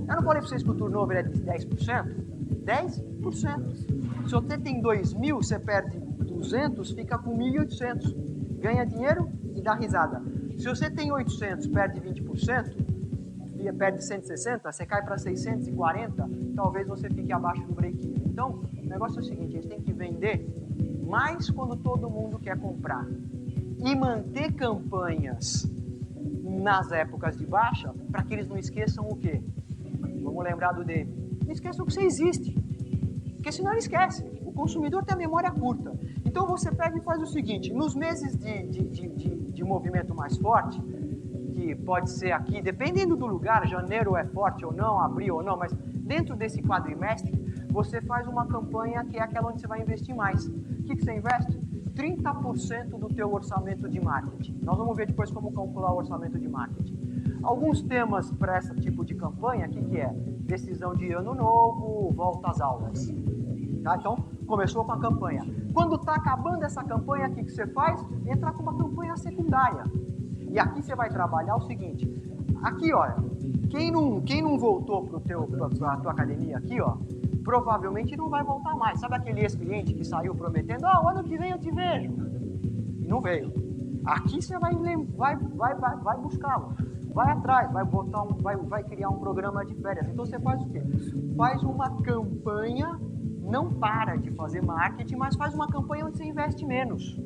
Eu não falei para vocês que o turnover é de 10%? 10%. Se você tem 2.000, você perde 200, fica com 1.800. Ganha dinheiro e dá risada. Se você tem 800, perde 20%, perde 160, você cai para 640, talvez você fique abaixo do break-even. Então, o negócio é o seguinte, a gente tem que vender mais quando todo mundo quer comprar. E manter campanhas nas épocas de baixa, para que eles não esqueçam o quê? Vamos lembrar do David. Não esqueçam que você existe. Porque senão ele esquece. O consumidor tem a memória curta. Então você pega e faz o seguinte, nos meses de movimento mais forte, que pode ser aqui, dependendo do lugar, janeiro é forte ou não, abril ou não, mas dentro desse quadrimestre, você faz uma campanha que é aquela onde você vai investir mais. O que você investe? 30% do teu orçamento de marketing. Nós vamos ver depois como calcular o orçamento de marketing. Alguns temas para esse tipo de campanha, o que é? Decisão de ano novo, volta às aulas. Tá? Então, Começou com a campanha. Quando está acabando essa campanha, o que você faz? Entra com uma campanha secundária. E aqui você vai trabalhar o seguinte. Aqui, olha, quem não voltou para a tua academia aqui, ó, provavelmente não vai voltar mais. Sabe aquele ex-cliente que saiu prometendo, o ano que vem eu te vejo? E não veio. Aqui você vai buscá-lo. Vai atrás, vai criar um programa de férias. Então você faz o quê? Faz uma campanha, não para de fazer marketing, mas faz uma campanha onde você investe menos.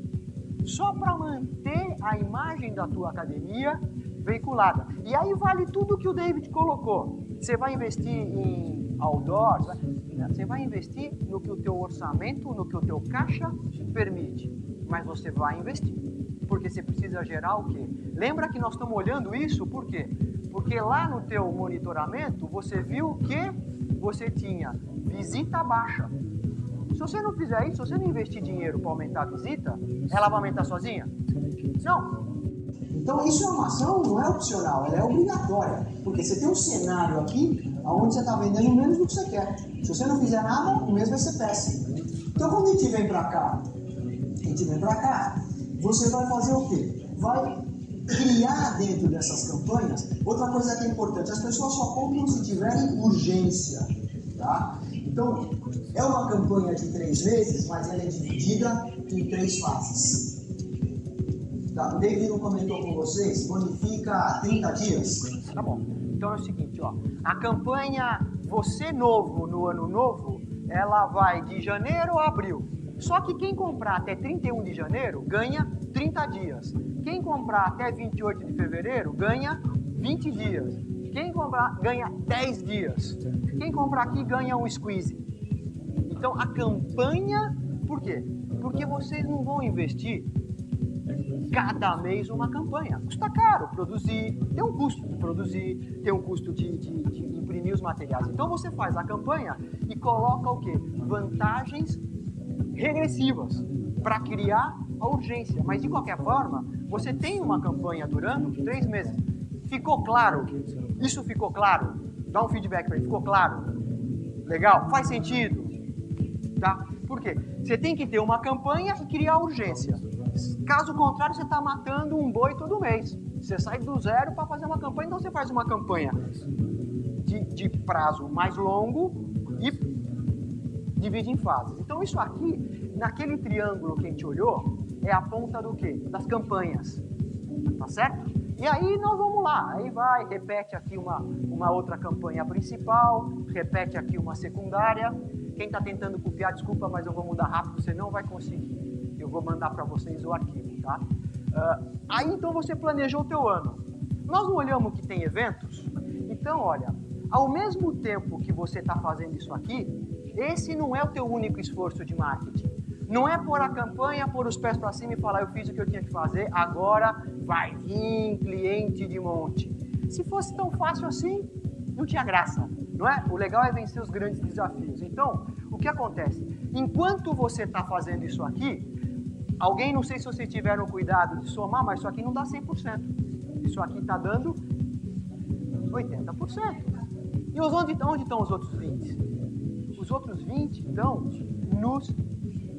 Só para manter a imagem da tua academia veiculada. E aí vale tudo que o David colocou. Você vai investir em outdoors, você vai investir no que o teu orçamento, no que o teu caixa permite. Mas você vai investir. Porque você precisa gerar o quê? Lembra que nós estamos olhando isso por quê? Porque lá no teu monitoramento você viu que você tinha visita baixa. Se você não fizer isso, se você não investir dinheiro para aumentar a visita, ela vai aumentar sozinha? Não. Então isso é uma ação, não é opcional, ela é obrigatória. Porque você tem um cenário aqui onde você está vendendo menos do que você quer. Se você não fizer nada, o mês vai ser péssimo. Então quando a gente vem para cá, você vai fazer o quê? Vai criar dentro dessas campanhas. Outra coisa que é importante, as pessoas só compram se tiverem urgência, tá? Então, é uma campanha de 3 meses, mas ela é dividida em 3 fases. Tá? O David não comentou com vocês, bonifica 30 dias. Tá bom. Então é o seguinte, ó. A campanha Você Novo no Ano Novo, ela vai de janeiro a abril. Só que quem comprar até 31 de janeiro ganha 30 dias. Quem comprar até 28 de fevereiro ganha 20 dias. Quem comprar ganha 10 dias. Quem comprar aqui ganha um squeeze. Então a campanha, por quê? Porque vocês não vão investir cada mês uma campanha. Custa caro produzir, tem um custo de produzir, tem um custo de imprimir os materiais. Então você faz a campanha e coloca o quê? Vantagens regressivas para criar a urgência. Mas de qualquer forma, você tem uma campanha durando 3 meses. Ficou claro? Isso ficou claro? Dá um feedback para ele. Ficou claro? Legal? Faz sentido? Tá? Por quê? Você tem que ter uma campanha e criar urgência. Caso contrário, você está matando um boi todo mês. Você sai do zero para fazer uma campanha, então você faz uma campanha de prazo mais longo e divide em fases. Então isso aqui, naquele triângulo que a gente olhou, é a ponta do quê? Das campanhas. Tá certo? E aí nós vamos lá. Aí vai, repete aqui uma outra campanha principal, repete aqui uma secundária. Quem está tentando copiar, desculpa, mas eu vou mudar rápido, você não vai conseguir. Eu vou mandar para vocês o arquivo, tá? Aí então você planejou o teu ano. Nós não olhamos que tem eventos? Então, olha, ao mesmo tempo que você está fazendo isso aqui, esse não é o teu único esforço de marketing. Não é pôr a campanha, pôr os pés para cima e falar, eu fiz o que eu tinha que fazer, agora vai vir cliente de monte. Se fosse tão fácil assim, não tinha graça, não é? O legal é vencer os grandes desafios. Então, o que acontece? Enquanto você está fazendo isso aqui, alguém, não sei se vocês tiveram cuidado de somar, mas isso aqui não dá 100%. Isso aqui está dando 80%. E onde estão os outros 20%? Os outros 20% estão nos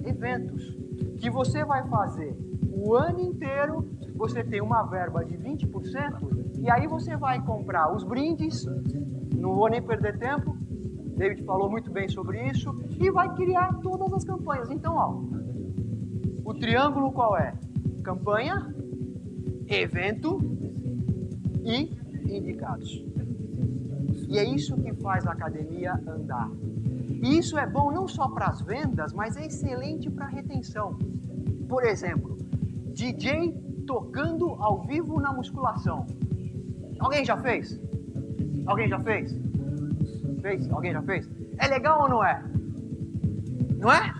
eventos, que você vai fazer o ano inteiro, você tem uma verba de 20%, e aí você vai comprar os brindes, não vou nem perder tempo, David falou muito bem sobre isso, e vai criar todas as campanhas. Então, ó, o triângulo qual é? Campanha, evento e indicados. E é isso que faz a academia andar. E isso é bom não só para as vendas, mas é excelente para a retenção. Por exemplo, DJ tocando ao vivo na musculação. Alguém já fez? Alguém já fez? Fez? Alguém já fez? É legal ou não é? Não é?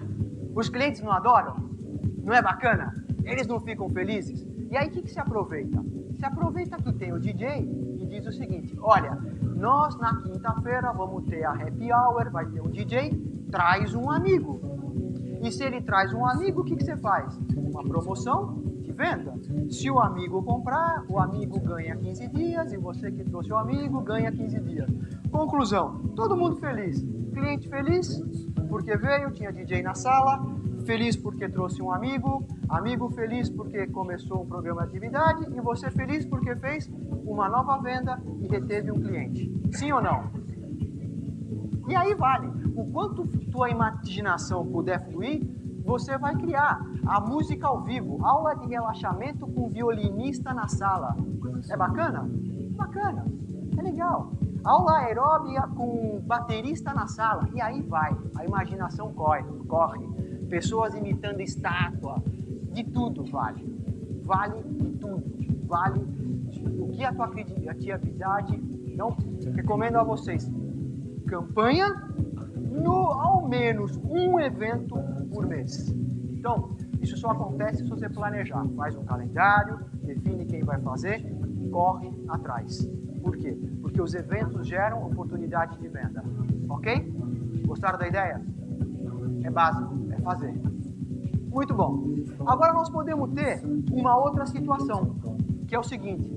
Os clientes não adoram? Não é bacana? Eles não ficam felizes? E aí o que se aproveita? Se aproveita que tem o DJ e diz o seguinte, olha, nós na quinta-feira vamos ter a happy hour, vai ter um DJ, traz um amigo. E se ele traz um amigo, o que você faz? Uma promoção de venda. Se o amigo comprar, o amigo ganha 15 dias e você que trouxe o amigo ganha 15 dias. Conclusão, todo mundo feliz. Cliente feliz, porque veio, tinha DJ na sala, feliz porque trouxe um amigo, amigo feliz porque começou um programa de atividade e você feliz porque fez uma nova venda e reteve um cliente. Sim ou não? E aí vale. O quanto tua imaginação puder fluir, você vai criar. A música ao vivo, aula de relaxamento com violinista na sala. É bacana? Bacana. É legal. Aula aeróbica com baterista na sala. E aí vai. A imaginação corre. Pessoas imitando estátua. De tudo vale. Vale de tudo. Vale o que a tua criatividade. Então, recomendo a vocês. Campanha ao menos um evento por mês. Então, isso só acontece se você planejar. Faz um calendário, define quem vai fazer e corre atrás. Por quê? Porque os eventos geram oportunidade de venda. Ok? Gostaram da ideia? É básico, é fazer. Muito bom. Agora nós podemos ter uma outra situação, que é o seguinte.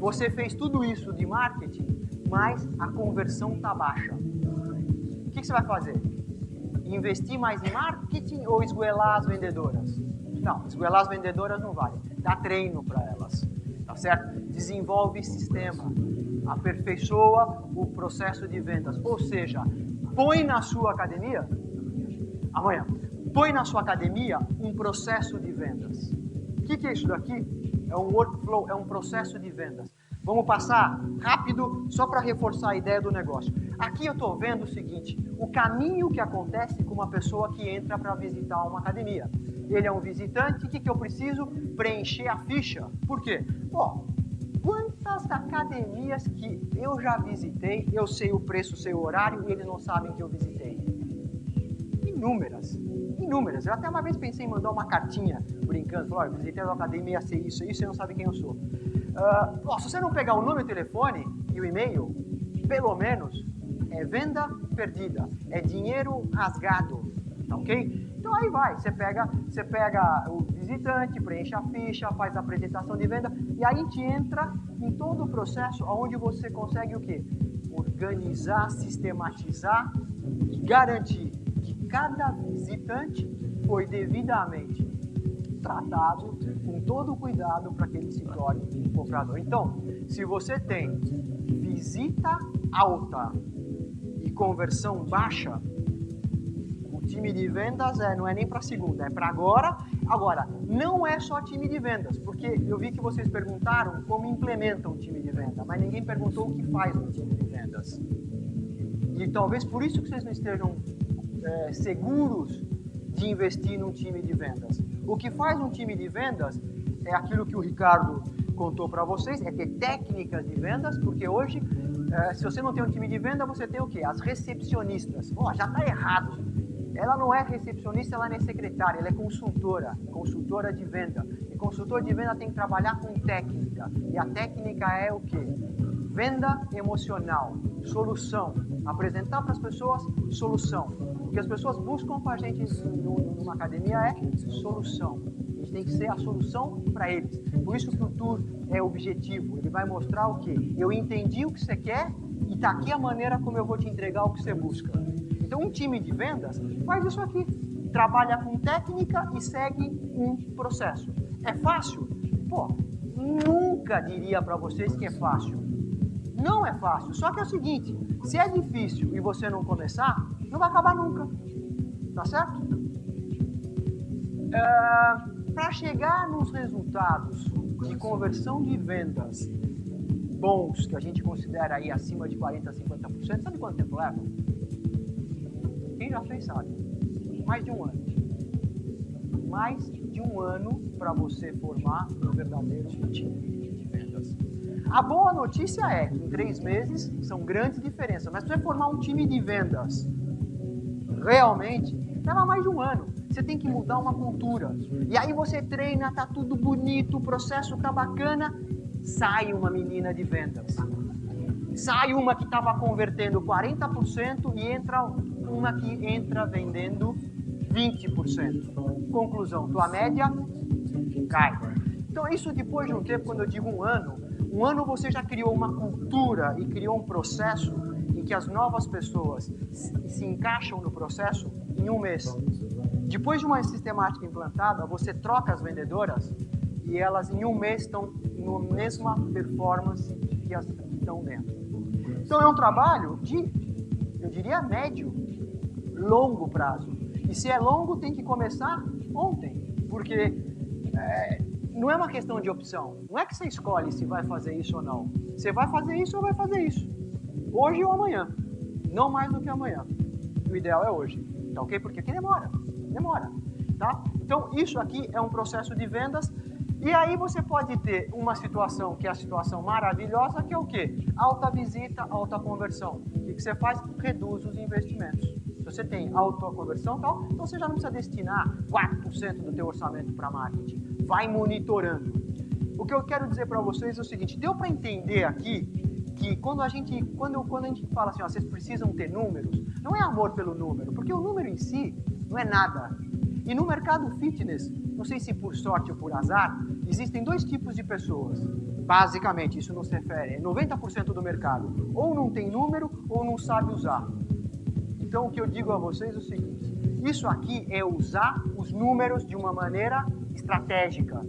Você fez tudo isso de marketing, mas a conversão está baixa. O que você vai fazer? Investir mais em marketing ou esgoelar as vendedoras? Não, esgoelar as vendedoras não vale. Dá treino para elas, tá certo? Desenvolve sistema, aperfeiçoa o processo de vendas. Ou seja, põe na sua academia, amanhã, põe na sua academia um processo de vendas. O que é isso daqui? É um workflow, é um processo de vendas. Vamos passar rápido, só para reforçar a ideia do negócio. Aqui eu estou vendo o seguinte, o caminho que acontece com uma pessoa que entra para visitar uma academia. Ele é um visitante, o que eu preciso? Preencher a ficha. Por quê? Pô, quantas academias que eu já visitei, eu sei o preço, sei o horário e eles não sabem que eu visitei? Inúmeras. Eu até uma vez pensei em mandar uma cartinha, brincando, falar, eu visitei a academia, sei isso, e não sabe quem eu sou. Se você não pegar o nome, o telefone e o e-mail, pelo menos é venda perdida, é dinheiro rasgado, tá ok? Então aí vai, você pega o visitante, preenche a ficha, faz a apresentação de venda e aí a gente entra em todo o processo onde você consegue o quê? Organizar, sistematizar e garantir que cada visitante foi devidamente tratado com todo o cuidado para que ele se torne um comprador. Então, se você tem visita alta e conversão baixa, o time de vendas não é nem para segunda, é para agora. Agora, não é só time de vendas, porque eu vi que vocês perguntaram como implementam um time de venda, mas ninguém perguntou o que faz um time de vendas. E talvez por isso que vocês não estejam seguros de investir num time de vendas. O que faz um time de vendas é aquilo que o Ricardo contou para vocês, é ter técnicas de vendas, porque hoje, se você não tem um time de venda, você tem o quê? As recepcionistas. Já está errado. Ela não é recepcionista, ela não é secretária, ela é consultora de venda. E consultor de venda tem que trabalhar com técnica. E a técnica é o quê? Venda emocional, solução. Apresentar para as pessoas solução. O que as pessoas buscam com a gente numa academia é solução. A gente tem que ser a solução para eles. Por isso que o tour é objetivo. Ele vai mostrar o quê? Eu entendi o que você quer e está aqui a maneira como eu vou te entregar o que você busca. Então um time de vendas faz isso aqui. Trabalha com técnica e segue um processo. É fácil? Nunca diria para vocês que é fácil. Não é fácil, só que é o seguinte, se é difícil e você não começar, não vai acabar nunca, tá certo? Para chegar nos resultados de conversão de vendas bons, que a gente considera aí acima de 40% a 50%, sabe quanto tempo leva? Quem já fez sabe, mais de um ano. Mais de um ano para você formar um verdadeiro time de vendas. A boa notícia é que em 3 meses são grandes diferenças, mas para você formar um time de vendas realmente, leva mais de um ano. Você tem que mudar uma cultura. E aí você treina, tá tudo bonito, o processo tá bacana, sai uma menina de vendas. Sai uma que estava convertendo 40% e entra uma que entra vendendo 20%. Conclusão, tua média cai. Então isso depois de um tempo, quando eu digo um ano você já criou uma cultura e criou um processo em que as novas pessoas se encaixam no processo em um mês. Depois de uma sistemática implantada, você troca as vendedoras e elas em um mês estão na mesma performance que as que estão dentro. Então é um trabalho de, eu diria, médio, longo prazo. E se é longo, tem que começar ontem, porque não é uma questão de opção. Não é que você escolhe se vai fazer isso ou não. Você vai fazer isso ou vai fazer isso. Hoje ou amanhã. Não mais do que amanhã. O ideal é hoje. Tá ok? Porque aqui demora. Demora. Tá? Então, isso aqui é um processo de vendas. E aí você pode ter uma situação que é a situação maravilhosa, que é o quê? Alta visita, alta conversão. O que você faz? Reduz os investimentos. Se você tem alta conversão e tal, então você já não precisa destinar 4% do teu orçamento para marketing. Vai monitorando. O que eu quero dizer para vocês é o seguinte, deu para entender aqui que quando a gente fala assim, ó, vocês precisam ter números, não é amor pelo número, porque o número em si não é nada. E no mercado fitness, não sei se por sorte ou por azar, existem dois tipos de pessoas. Basicamente, isso não se refere, 90% do mercado ou não tem número ou não sabe usar. Então, o que eu digo a vocês é o seguinte, isso aqui é usar os números de uma maneira estratégica.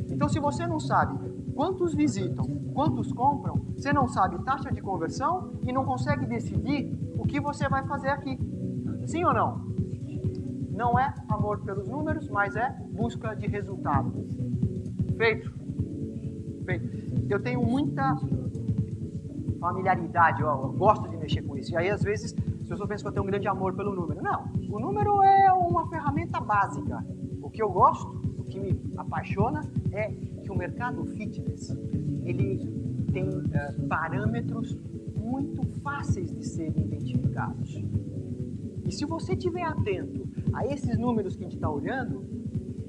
Então, se você não sabe quantos visitam, quantos compram, você não sabe taxa de conversão e não consegue decidir o que você vai fazer aqui. Sim ou não? Não é amor pelos números, mas é busca de resultado. Feito? Feito. Eu tenho muita familiaridade, eu gosto de mexer com isso. E aí, às vezes, as pessoas pensam que eu tenho um grande amor pelo número. Não, o número é uma ferramenta básica. O que eu gosto, o que me apaixona é que o mercado fitness, ele tem parâmetros muito fáceis de serem identificados. E se você estiver atento a esses números que a gente está olhando,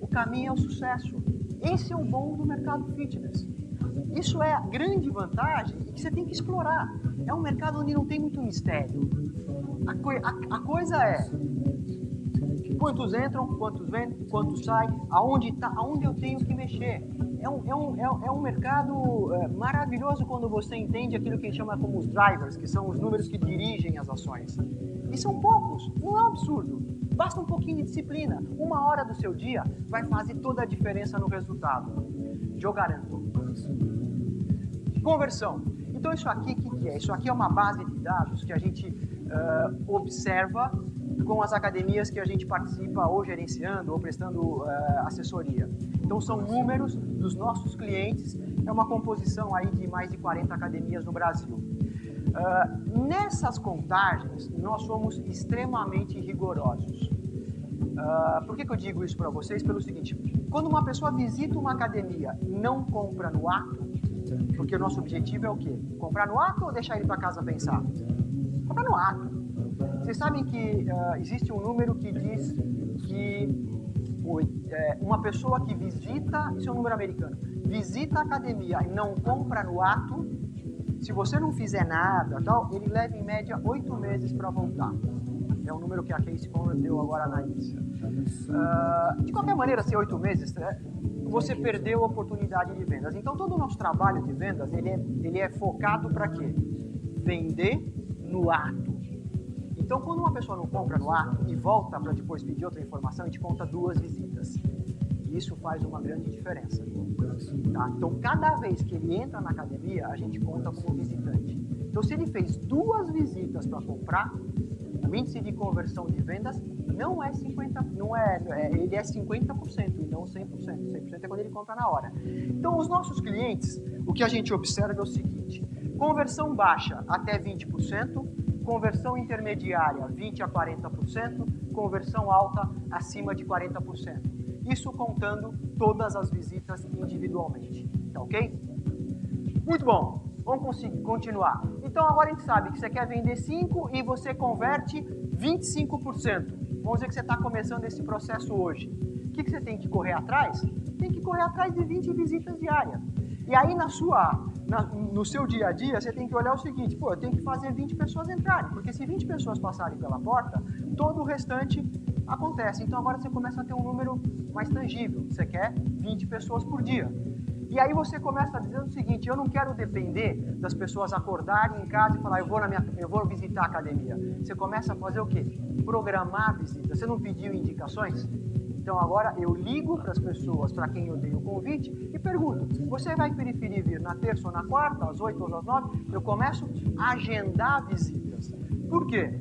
o caminho é o sucesso. Esse é o bom do mercado fitness. Isso é a grande vantagem e que você tem que explorar. É um mercado onde não tem muito mistério. A coisa é quantos entram, quantos vendem, quantos saem, aonde eu tenho que mexer. É um mercado maravilhoso quando você entende aquilo que a gente chama como os drivers, que são os números que dirigem as ações. E são poucos, não é um absurdo. Basta um pouquinho de disciplina. 1 hora do seu dia vai fazer toda a diferença no resultado. Eu garanto. Conversão. Então isso aqui, o que é? Isso aqui é uma base de dados que a gente observa com as academias que a gente participa ou gerenciando ou prestando assessoria. Então são números dos nossos clientes, é uma composição aí de mais de 40 academias no Brasil. Nessas contagens, nós somos extremamente rigorosos. Por que eu digo isso para vocês? Pelo seguinte, quando uma pessoa visita uma academia e não compra no ato, porque o nosso objetivo é o quê? Comprar no ato ou deixar ele para casa pensar? Comprar no ato. Vocês sabem que existe um número que diz que uma pessoa que visita, isso é um número americano, visita a academia e não compra no ato, se você não fizer nada, tal, ele leva em média 8 meses para voltar. É um número que a Casey Conrad deu agora na início. De qualquer maneira, se 8 meses, você perdeu a oportunidade de vendas. Então, todo o nosso trabalho de vendas, ele é focado para quê? Vender no ato. Então, quando uma pessoa não compra no ato e volta para depois pedir outra informação, a gente conta 2 visitas. E isso faz uma grande diferença. Tá? Então, cada vez que ele entra na academia, a gente conta como visitante. Então, se ele fez 2 visitas para comprar, o índice de conversão de vendas não é 50%, ele é 50% e não 100%. 100% é quando ele compra na hora. Então, os nossos clientes, o que a gente observa é o seguinte: conversão baixa até 20%, conversão intermediária 20% a 40%, conversão alta acima de 40%. Isso contando todas as visitas individualmente. Tá ok? Muito bom. Vamos conseguir continuar. Então agora a gente sabe que você quer vender 5 e você converte 25%. Vamos dizer que você está começando esse processo hoje. O que você tem que correr atrás? Tem que correr atrás de 20 visitas diárias. E aí no seu dia a dia você tem que olhar o seguinte: eu tenho que fazer 20 pessoas entrarem, porque se 20 pessoas passarem pela porta, todo o restante acontece. Então agora você começa a ter um número mais tangível. Você quer 20 pessoas por dia. E aí você começa a dizer o seguinte: eu não quero depender das pessoas acordarem em casa e falar, eu vou visitar a academia. Você começa a fazer o quê? Programar a visita. Você não pediu indicações? Então agora eu ligo para as pessoas para quem eu dei o convite e pergunto: você vai preferir vir na terça ou na quarta, às 8 ou às 9? Eu começo a agendar visitas. Por quê?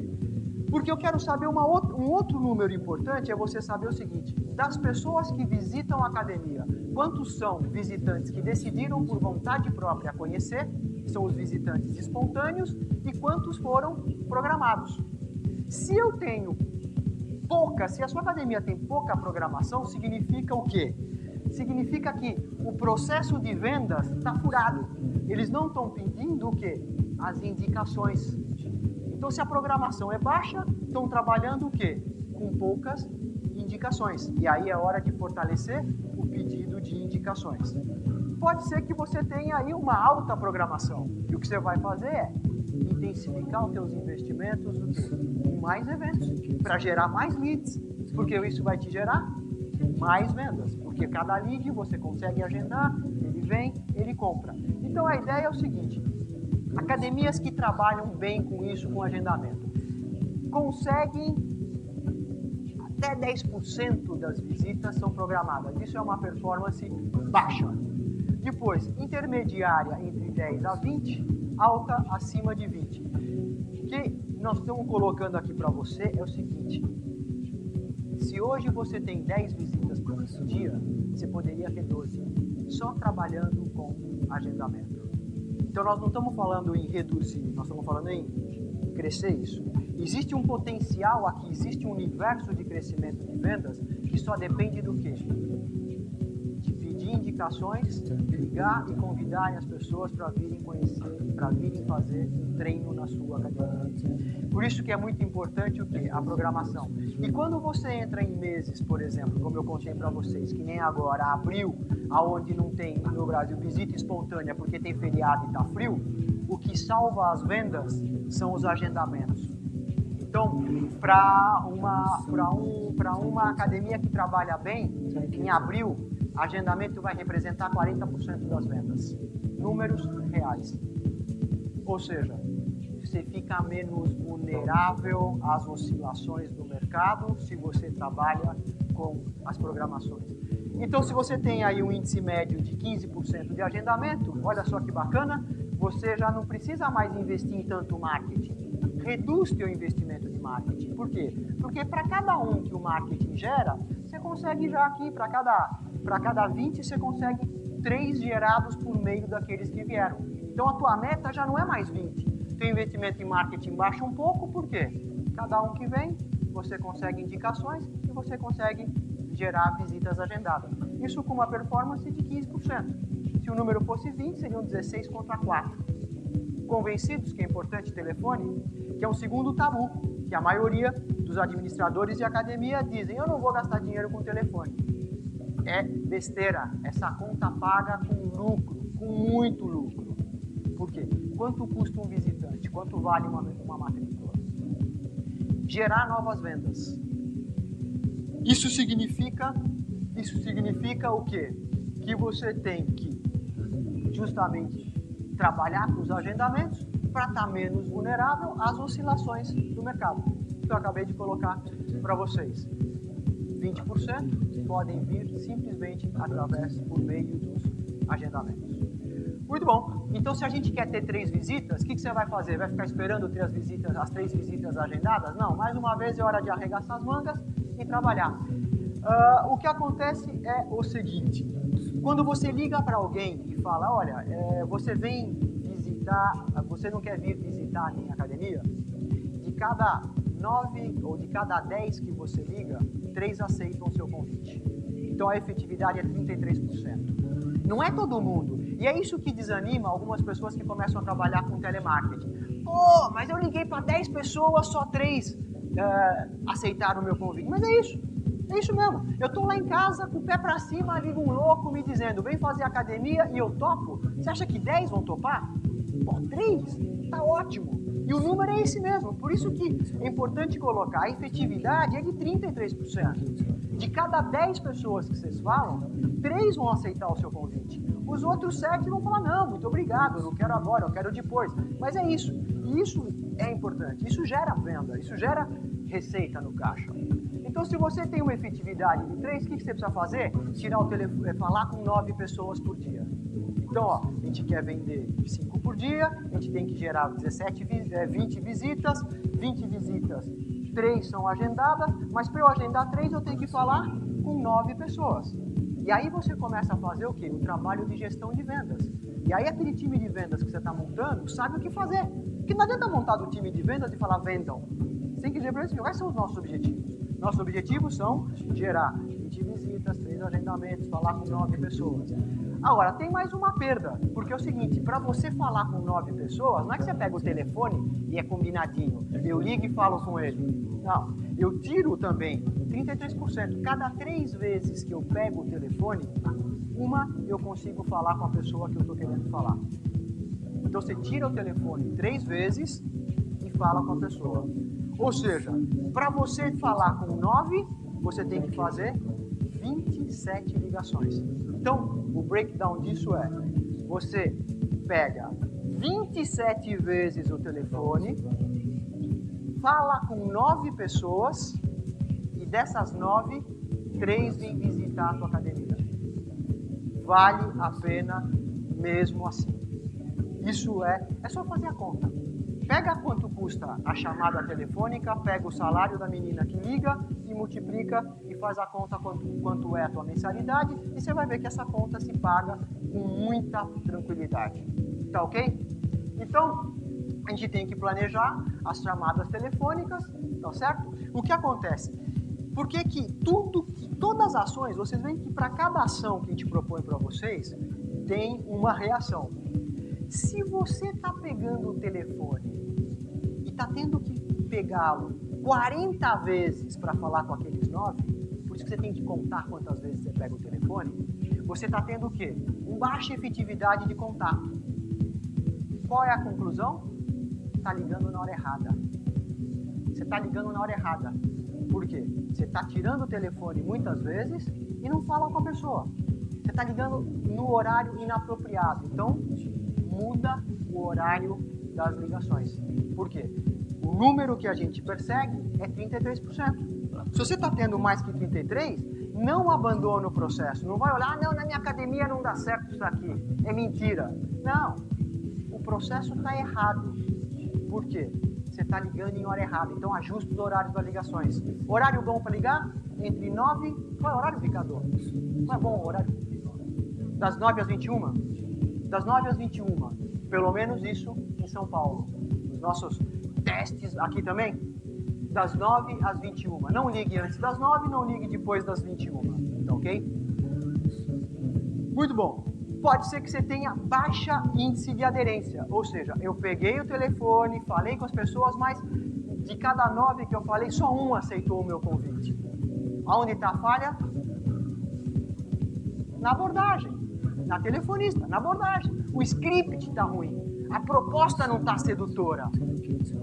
Porque eu quero saber um outro número importante, é você saber o seguinte: das pessoas que visitam a academia, quantos são visitantes que decidiram por vontade própria conhecer, que são os visitantes espontâneos, e quantos foram programados. Se eu tenho se a sua academia tem pouca programação, significa o quê? Significa que o processo de vendas está furado. Eles não estão pedindo o quê? As indicações. Então, se a programação é baixa, estão trabalhando o quê? Com poucas indicações. E aí é hora de fortalecer o pedido de indicações. Pode ser que você tenha aí uma alta programação. E o que você vai fazer é intensificar os seus investimentos em mais eventos, para gerar mais leads. Porque isso vai te gerar mais vendas. Porque cada lead você consegue agendar, ele vem, ele compra. Então a ideia é o seguinte: academias que trabalham bem com isso, com agendamento, conseguem até 10% das visitas são programadas. Isso é uma performance baixa. Depois, intermediária entre 10 a 20, alta acima de 20. O que nós estamos colocando aqui para você é o seguinte: se hoje você tem 10 visitas por dia, você poderia ter 12, só trabalhando com agendamento. Então nós não estamos falando em reduzir, nós estamos falando em crescer isso. Existe um potencial aqui, existe um universo de crescimento de vendas que só depende do quê? De pedir indicações, ligar e convidar as pessoas para virem conhecer, para virem fazer um treino na sua academia. Por isso que é muito importante o quê? A programação. E quando você entra em meses, por exemplo, como eu contei para vocês, que nem agora, abril, aonde não tem no Brasil visita espontânea porque tem feriado e está frio, o que salva as vendas são os agendamentos. Então, para uma academia que trabalha bem, em abril, agendamento vai representar 40% das vendas. Números reais. Ou seja, você fica menos vulnerável às oscilações do mercado se você trabalha com as programações. Então, se você tem aí um índice médio de 15% de agendamento, olha só que bacana, você já não precisa mais investir em tanto marketing. Reduz teu investimento de marketing. Por quê? Porque para cada um que o marketing gera, você consegue já aqui, para cada 20, você consegue 3 gerados por meio daqueles que vieram. Então, a tua meta já não é mais 20. Teu investimento em marketing baixa um pouco, por quê? Cada um que vem, você consegue indicações e você consegue gerar visitas agendadas. Isso com uma performance de 15%. Se o número fosse 20, seriam 16 contra 4. Convencidos que é importante telefone, que é um segundo tabu, que a maioria dos administradores de academia dizem: eu não vou gastar dinheiro com telefone. É besteira, essa conta paga com lucro, com muito lucro. Por quê? Quanto custa um visitante? Quanto vale uma matrícula? Gerar novas vendas. Isso significa o quê? Que você tem que justamente trabalhar com os agendamentos para estar menos vulnerável às oscilações do mercado. Que eu acabei de colocar para vocês. 20% podem vir simplesmente por meio dos agendamentos. Muito bom. Então, se a gente quer ter 3 visitas, o que você vai fazer? Vai ficar esperando as 3 visitas agendadas? Não. Mais uma vez é hora de arregaçar as mangas e trabalhar. O que acontece é o seguinte: quando você liga para alguém e fala, olha, você vem visitar, você não quer vir visitar a minha academia? De cada 9 ou de cada 10 que você liga, 3 aceitam o seu convite. Então a efetividade é 33%. Não é todo mundo. E é isso que desanima algumas pessoas que começam a trabalhar com telemarketing. Pô, mas eu liguei para 10 pessoas, só 3 aceitaram o meu convite. Mas é isso. É isso mesmo. Eu estou lá em casa, com o pé para cima, liga um louco me dizendo: vem fazer academia, e eu topo. Você acha que 10 vão topar? Pô, 3? Tá ótimo. E o número é esse mesmo. Por isso que é importante colocar, a efetividade é de 33%. De cada 10 pessoas que vocês falam, 3 vão aceitar o seu convite. Os outros 7 vão falar, não, muito obrigado, eu não quero agora, eu quero depois. Mas é isso. E isso é importante. Isso gera venda, isso gera receita no caixa. Então, se você tem uma efetividade de 3, o que você precisa fazer? Tirar o telefone, falar com 9 pessoas por dia. Então, ó, a gente quer vender 5 por dia, a gente tem que gerar 20 visitas, 20 visitas, 3 são agendadas, mas para eu agendar 3 eu tenho que falar com 9 pessoas. E aí você começa a fazer o quê? Um trabalho de gestão de vendas. E aí aquele time de vendas que você está montando sabe o que fazer. Porque não adianta montar o time de vendas e falar vendam. Você tem que dizer para eles quais são os nossos objetivos. Nossos objetivos são gerar 20 visitas, 3 agendamentos, falar com 9 pessoas. Agora, tem mais uma perda, porque é o seguinte, para você falar com 9 pessoas, não é que você pega o telefone e é combinadinho, eu ligo e falo com ele. Não, eu tiro também 33%. Cada 3 vezes que eu pego o telefone, uma eu consigo falar com a pessoa que eu estou querendo falar. Então você tira o telefone 3 vezes e fala com a pessoa. Ou seja, para você falar com 9, você tem que fazer 27 ligações. Então, o breakdown disso é, você pega 27 vezes o telefone, fala com 9 pessoas e dessas 9, 3 vêm visitar a tua academia. Vale a pena mesmo assim. Isso é só fazer a conta. Pega quanto custa a chamada telefônica, pega o salário da menina que liga e multiplica e faz a conta quanto é a tua mensalidade e você vai ver que essa conta se paga com muita tranquilidade. Tá ok? Então, a gente tem que planejar as chamadas telefônicas, tá certo? O que acontece? Por que todas as ações, vocês veem que para cada ação que a gente propõe para vocês, tem uma reação. Se você está pegando o telefone e está tendo que pegá-lo 40 vezes para falar com aqueles 9, por isso que você tem que contar quantas vezes você pega o telefone, você está tendo o quê? Baixa efetividade de contato. Qual é a conclusão? Está ligando na hora errada. Você está ligando na hora errada. Por quê? Você está tirando o telefone muitas vezes e não fala com a pessoa. Você está ligando no horário inapropriado. Então, muda o horário das ligações. Por quê? O número que a gente persegue é 33%. Se você está tendo mais que 33%, não abandona o processo. Não vai olhar, não, na minha academia não dá certo isso aqui. É mentira. Não. O processo está errado. Por quê? Você está ligando em hora errada. Então, ajuste os horários das ligações. Horário bom para ligar? Entre 9... Qual é o horário, Ricardo? Não é bom o horário? Das 9 às 21? Das 9 às 21. Pelo menos isso em São Paulo. Os nossos testes aqui também. Das 9 às 21. Não ligue antes das 9, não ligue depois das 21. Tá ok? Muito bom. Pode ser que você tenha baixa índice de aderência. Ou seja, eu peguei o telefone, falei com as pessoas, mas de cada 9 que eu falei, só um aceitou o meu convite. Aonde está a falha? Na abordagem. Na telefonista, na abordagem. O script está ruim. A proposta não está sedutora.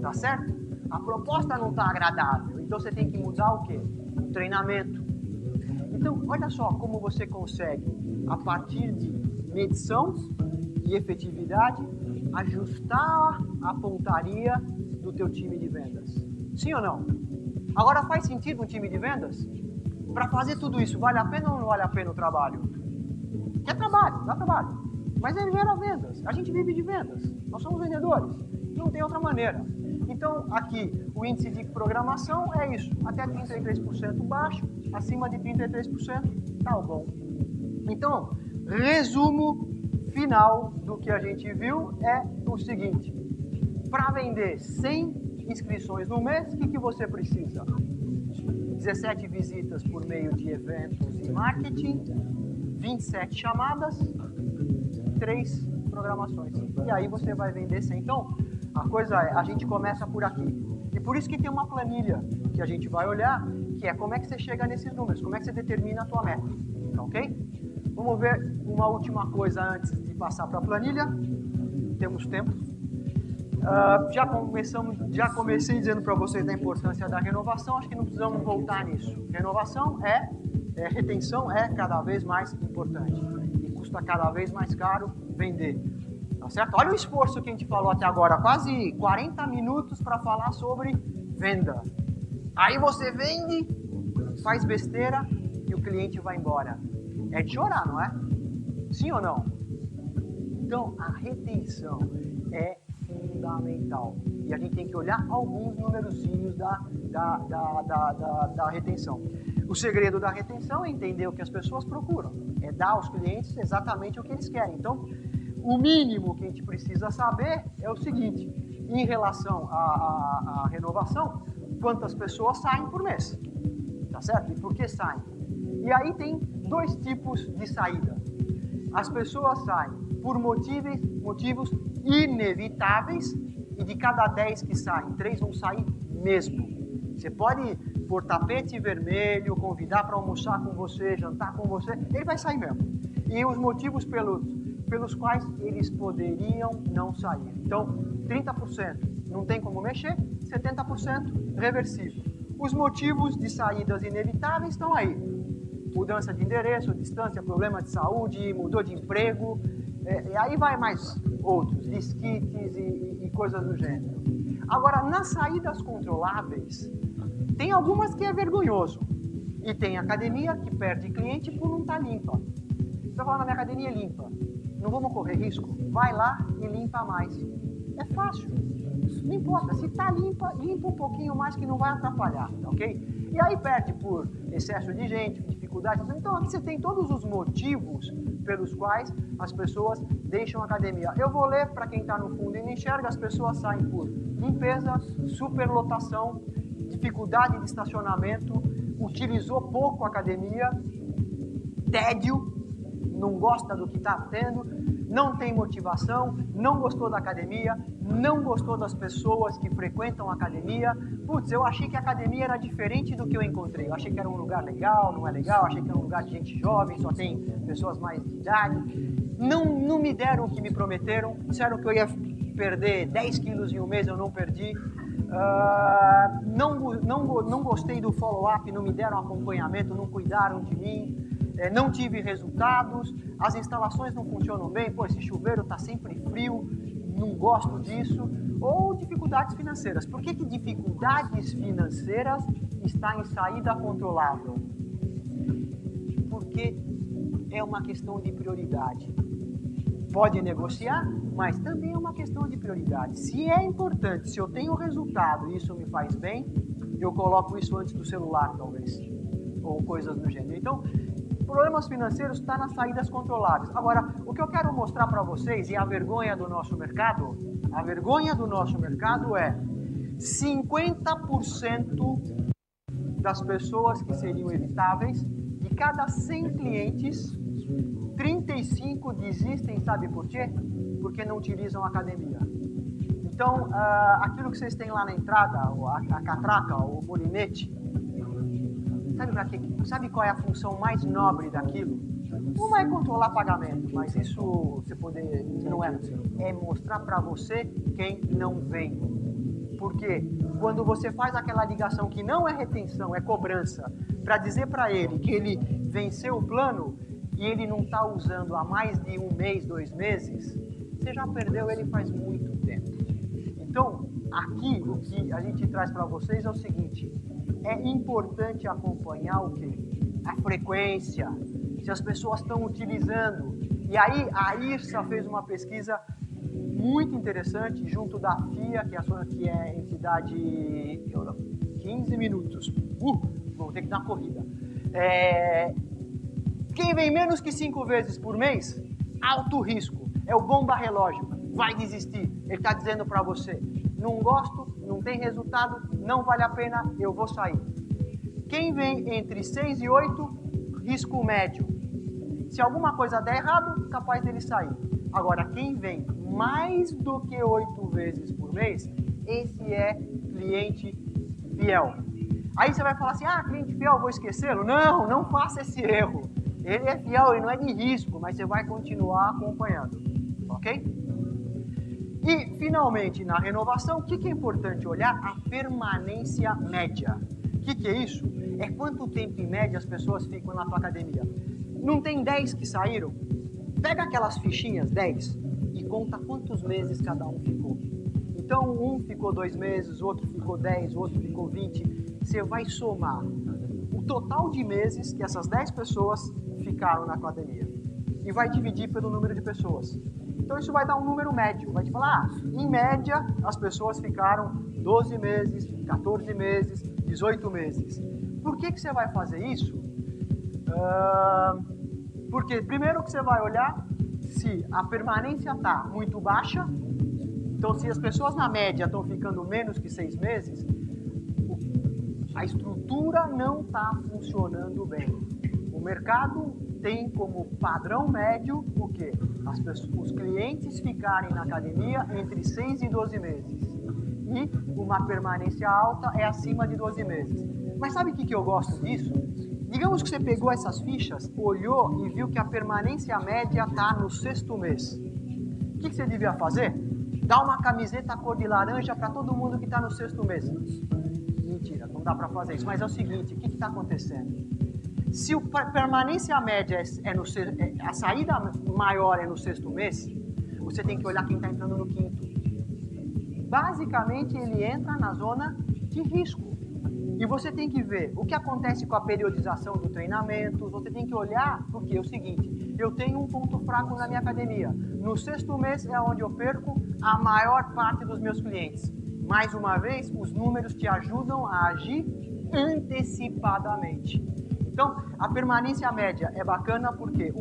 Tá certo? A proposta não está agradável. Então você tem que mudar o quê? O treinamento. Então, olha só como você consegue, a partir de medição e efetividade, ajustar a pontaria do teu time de vendas. Sim ou não? Agora, faz sentido um time de vendas? Para fazer tudo isso, vale a pena ou não vale a pena o trabalho? Quer trabalho, dá trabalho. Mas ele gera vendas. A gente vive de vendas. Nós somos vendedores. Não tem outra maneira. Então, aqui, o índice de programação é isso. Até 33% baixo, acima de 33%, tá bom. Então, resumo final do que a gente viu é o seguinte. Para vender 100 inscrições no mês, o que você precisa? 17 visitas por meio de eventos e marketing, 27 chamadas, 3 programações. E aí você vai vender 100. Então, a coisa é, a gente começa por aqui. E por isso que tem uma planilha que a gente vai olhar, que é como é que você chega nesses números, como é que você determina a tua meta. Tá ok? Vamos ver uma última coisa antes de passar para a planilha. Temos tempo. Já comecei dizendo para vocês da importância da renovação, acho que não precisamos voltar nisso. Renovação retenção é cada vez mais importante. E custa cada vez mais caro vender. Tá certo? Olha o esforço que a gente falou até agora, quase 40 minutos para falar sobre venda. Aí você vende, faz besteira e o cliente vai embora. É de chorar, não é? Sim ou não? Então, a retenção é fundamental. E a gente tem que olhar alguns numerozinhos da retenção. O segredo da retenção é entender o que as pessoas procuram. É dar aos clientes exatamente o que eles querem. Então, o mínimo que a gente precisa saber é o seguinte. Em relação à renovação, quantas pessoas saem por mês? Tá certo? E por que saem? E aí tem dois tipos de saída. As pessoas saem por motivos inevitáveis e de cada 10 que saem, 3 vão sair mesmo. Você pode pôr tapete vermelho, convidar para almoçar com você, jantar com você, ele vai sair mesmo. E os motivos pelos quais eles poderiam não sair. Então, 30% não tem como mexer, 70% reversível. Os motivos de saídas inevitáveis estão aí. Mudança de endereço, distância, problema de saúde, mudou de emprego, e aí vai mais outros, disquites e coisas do gênero. Agora, nas saídas controláveis, tem algumas que é vergonhoso. E tem academia que perde cliente por não estar limpa. Você vai falar, na minha academia é limpa. Não vamos correr risco? Vai lá e limpa mais. É fácil. Não importa. Se está limpa, limpa um pouquinho mais que não vai atrapalhar, tá ok? E aí perde por excesso de gente, dificuldades. Então aqui você tem todos os motivos pelos quais as pessoas deixam a academia. Eu vou ler para quem está no fundo e não enxerga, as pessoas saem por limpeza, superlotação, dificuldade de estacionamento, utilizou pouco a academia, tédio, não gosta do que está tendo, não tem motivação, não gostou da academia, não gostou das pessoas que frequentam a academia. Putz, eu achei que a academia era diferente do que eu encontrei. Eu achei que era um lugar legal, não é legal. Achei que era um lugar de gente jovem, só tem pessoas mais de idade. Não me deram o que me prometeram. Disseram que eu ia perder 10 quilos em um mês, eu não perdi. Não gostei do follow-up, não me deram acompanhamento, não cuidaram de mim. Não tive resultados, as instalações não funcionam bem, pô, esse chuveiro está sempre frio, não gosto disso, ou dificuldades financeiras. Por que dificuldades financeiras está em saída controlável? Porque é uma questão de prioridade. Pode negociar, mas também é uma questão de prioridade. Se é importante, se eu tenho resultado e isso me faz bem, eu coloco isso antes do celular, talvez, ou coisas do gênero. Então, problemas financeiros estão nas saídas controláveis. Agora, o que eu quero mostrar para vocês, e a vergonha do nosso mercado é 50% das pessoas que seriam evitáveis, de cada 100 clientes, 35 desistem, sabe por quê? Porque não utilizam a academia. Então, aquilo que vocês têm lá na entrada, a catraca, o molinete, sabe qual é a função mais nobre daquilo? Não é controlar pagamento, mas isso não é mostrar para você quem não vem. Porque quando você faz aquela ligação que não é retenção, é cobrança, para dizer para ele que ele venceu o plano e ele não está usando há mais de um mês, 2 meses, você já perdeu ele faz muito tempo. Então, aqui o que a gente traz para vocês é o seguinte: é importante acompanhar o quê? A frequência, se as pessoas estão utilizando. E aí a IRSA fez uma pesquisa muito interessante junto da FIA, que é a entidade 15 minutos. Vou ter que dar uma corrida. Quem vem menos que 5 vezes por mês, alto risco. É o bomba relógio, vai desistir. Ele está dizendo para você, não gosto, não tem resultado, não vale a pena, eu vou sair. Quem vem entre 6 e 8, risco médio. Se alguma coisa der errado, capaz dele sair. Agora, quem vem mais do que 8 vezes por mês, esse é cliente fiel. Aí você vai falar assim, cliente fiel, vou esquecê-lo? Não faça esse erro. Ele é fiel, ele não é de risco, mas você vai continuar acompanhando, ok? E, finalmente, na renovação, o que é importante olhar? A permanência média. O que é isso? É quanto tempo, em média, as pessoas ficam na tua academia. Não tem 10 que saíram? Pega aquelas fichinhas 10 e conta quantos meses cada um ficou. Então, um ficou 2 meses, o outro ficou 10, o outro ficou 20. Você vai somar o total de meses que essas 10 pessoas ficaram na academia e vai dividir pelo número de pessoas. Então, isso vai dar um número médio. Vai te falar, em média, as pessoas ficaram 12 meses, 14 meses, 18 meses. Por que você vai fazer isso? Porque primeiro que você vai olhar se a permanência está muito baixa. Então, se as pessoas na média estão ficando menos que 6 meses, a estrutura não está funcionando bem. O mercado tem como padrão médio o quê? Os clientes ficarem na academia entre 6 e 12 meses. E uma permanência alta é acima de 12 meses. Mas sabe o que eu gosto disso? Digamos que você pegou essas fichas, olhou e viu que a permanência média está no 6º mês. O que você devia fazer? Dar uma camiseta cor de laranja para todo mundo que está no 6º mês. Mentira, não dá para fazer isso. Mas é o seguinte, o que está acontecendo? Se a permanência média a saída maior é no 6º mês, você tem que olhar quem está entrando no 5º. Basicamente, ele entra na zona de risco. E você tem que ver o que acontece com a periodização do treinamento, você tem que olhar, porque é o seguinte, eu tenho um ponto fraco na minha academia. No 6º mês é onde eu perco a maior parte dos meus clientes. Mais uma vez, os números te ajudam a agir antecipadamente. Então, a permanência média é bacana porque,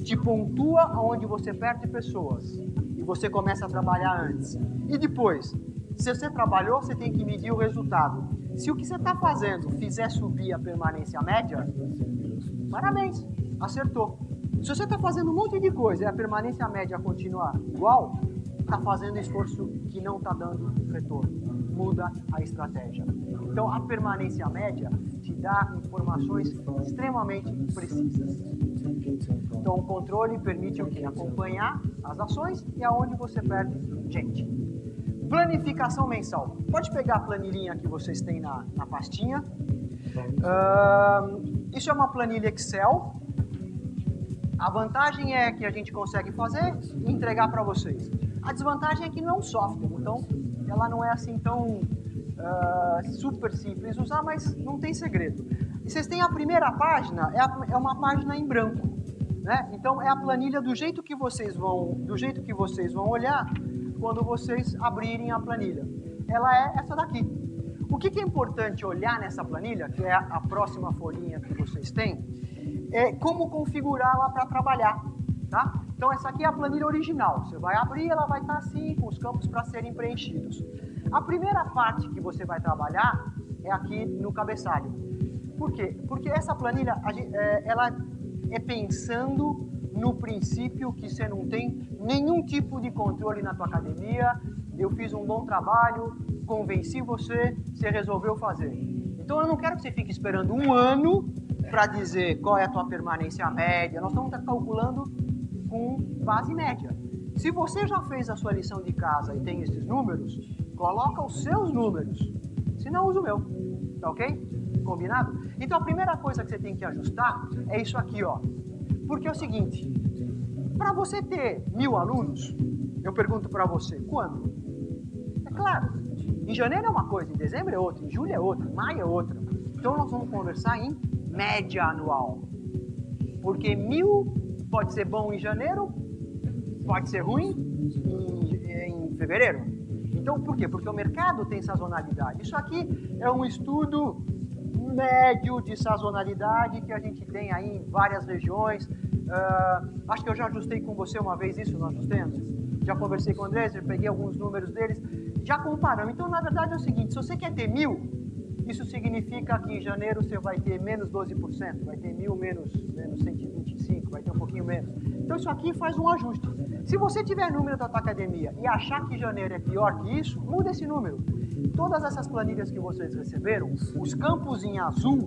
te pontua onde você perde pessoas e você começa a trabalhar antes. E depois, se você trabalhou, você tem que medir o resultado. Se o que você está fazendo fizer subir a permanência média, parabéns, acertou. Se você está fazendo um monte de coisa e a permanência média continuar igual, está fazendo esforço que não está dando retorno. Muda a estratégia. Então, a permanência média te dá informações extremamente precisas. Então, o controle permite o quê? Acompanhar as ações e aonde você perde gente. Planificação mensal. Pode pegar a planilhinha que vocês têm na pastinha. Isso é uma planilha Excel. A vantagem é que a gente consegue fazer e entregar para vocês. A desvantagem é que não é um software, então ela não é assim tão super simples de usar, mas não tem segredo. E vocês têm a primeira página, é uma página em branco, né? Então é a planilha do jeito que vocês vão olhar quando vocês abrirem a planilha. Ela é essa daqui. O que é importante olhar nessa planilha, que é a próxima folhinha que vocês têm, é como configurá-la para trabalhar, tá? Então essa aqui é a planilha original. Você vai abrir, ela vai estar assim, com os campos para serem preenchidos. A primeira parte que você vai trabalhar é aqui no cabeçalho. Por quê? Porque essa planilha, ela é pensando no princípio que você não tem nenhum tipo de controle na tua academia, eu fiz um bom trabalho, convenci você, você resolveu fazer. Então eu não quero que você fique esperando um ano para dizer qual é a tua permanência média, nós estamos calculando com base média. Se você já fez a sua lição de casa e tem esses números, coloca os seus números, se não usa o meu, tá ok? Combinado? Então a primeira coisa que você tem que ajustar é isso aqui, ó. Porque é o seguinte, para você ter 1000 alunos, eu pergunto para você, quando? É claro, em janeiro é uma coisa, em dezembro é outra, em julho é outra, em maio é outra. Então nós vamos conversar em média anual. Porque 1000 pode ser bom em janeiro, pode ser ruim em fevereiro. Então por quê? Porque o mercado tem sazonalidade. Isso aqui é um estudo médio de sazonalidade que a gente tem aí em várias regiões. Acho que eu já ajustei com você uma vez isso, não ajustemos? Já conversei com o André, eu peguei alguns números deles, já comparamos. Então, na verdade, é o seguinte, se você quer ter 1000, isso significa que em janeiro você vai ter menos 12%, vai ter 1000 menos 125, vai ter um pouquinho menos. Então, isso aqui faz um ajuste. Se você tiver número da tua academia e achar que janeiro é pior que isso, muda esse número. Todas essas planilhas que vocês receberam, os campos em azul,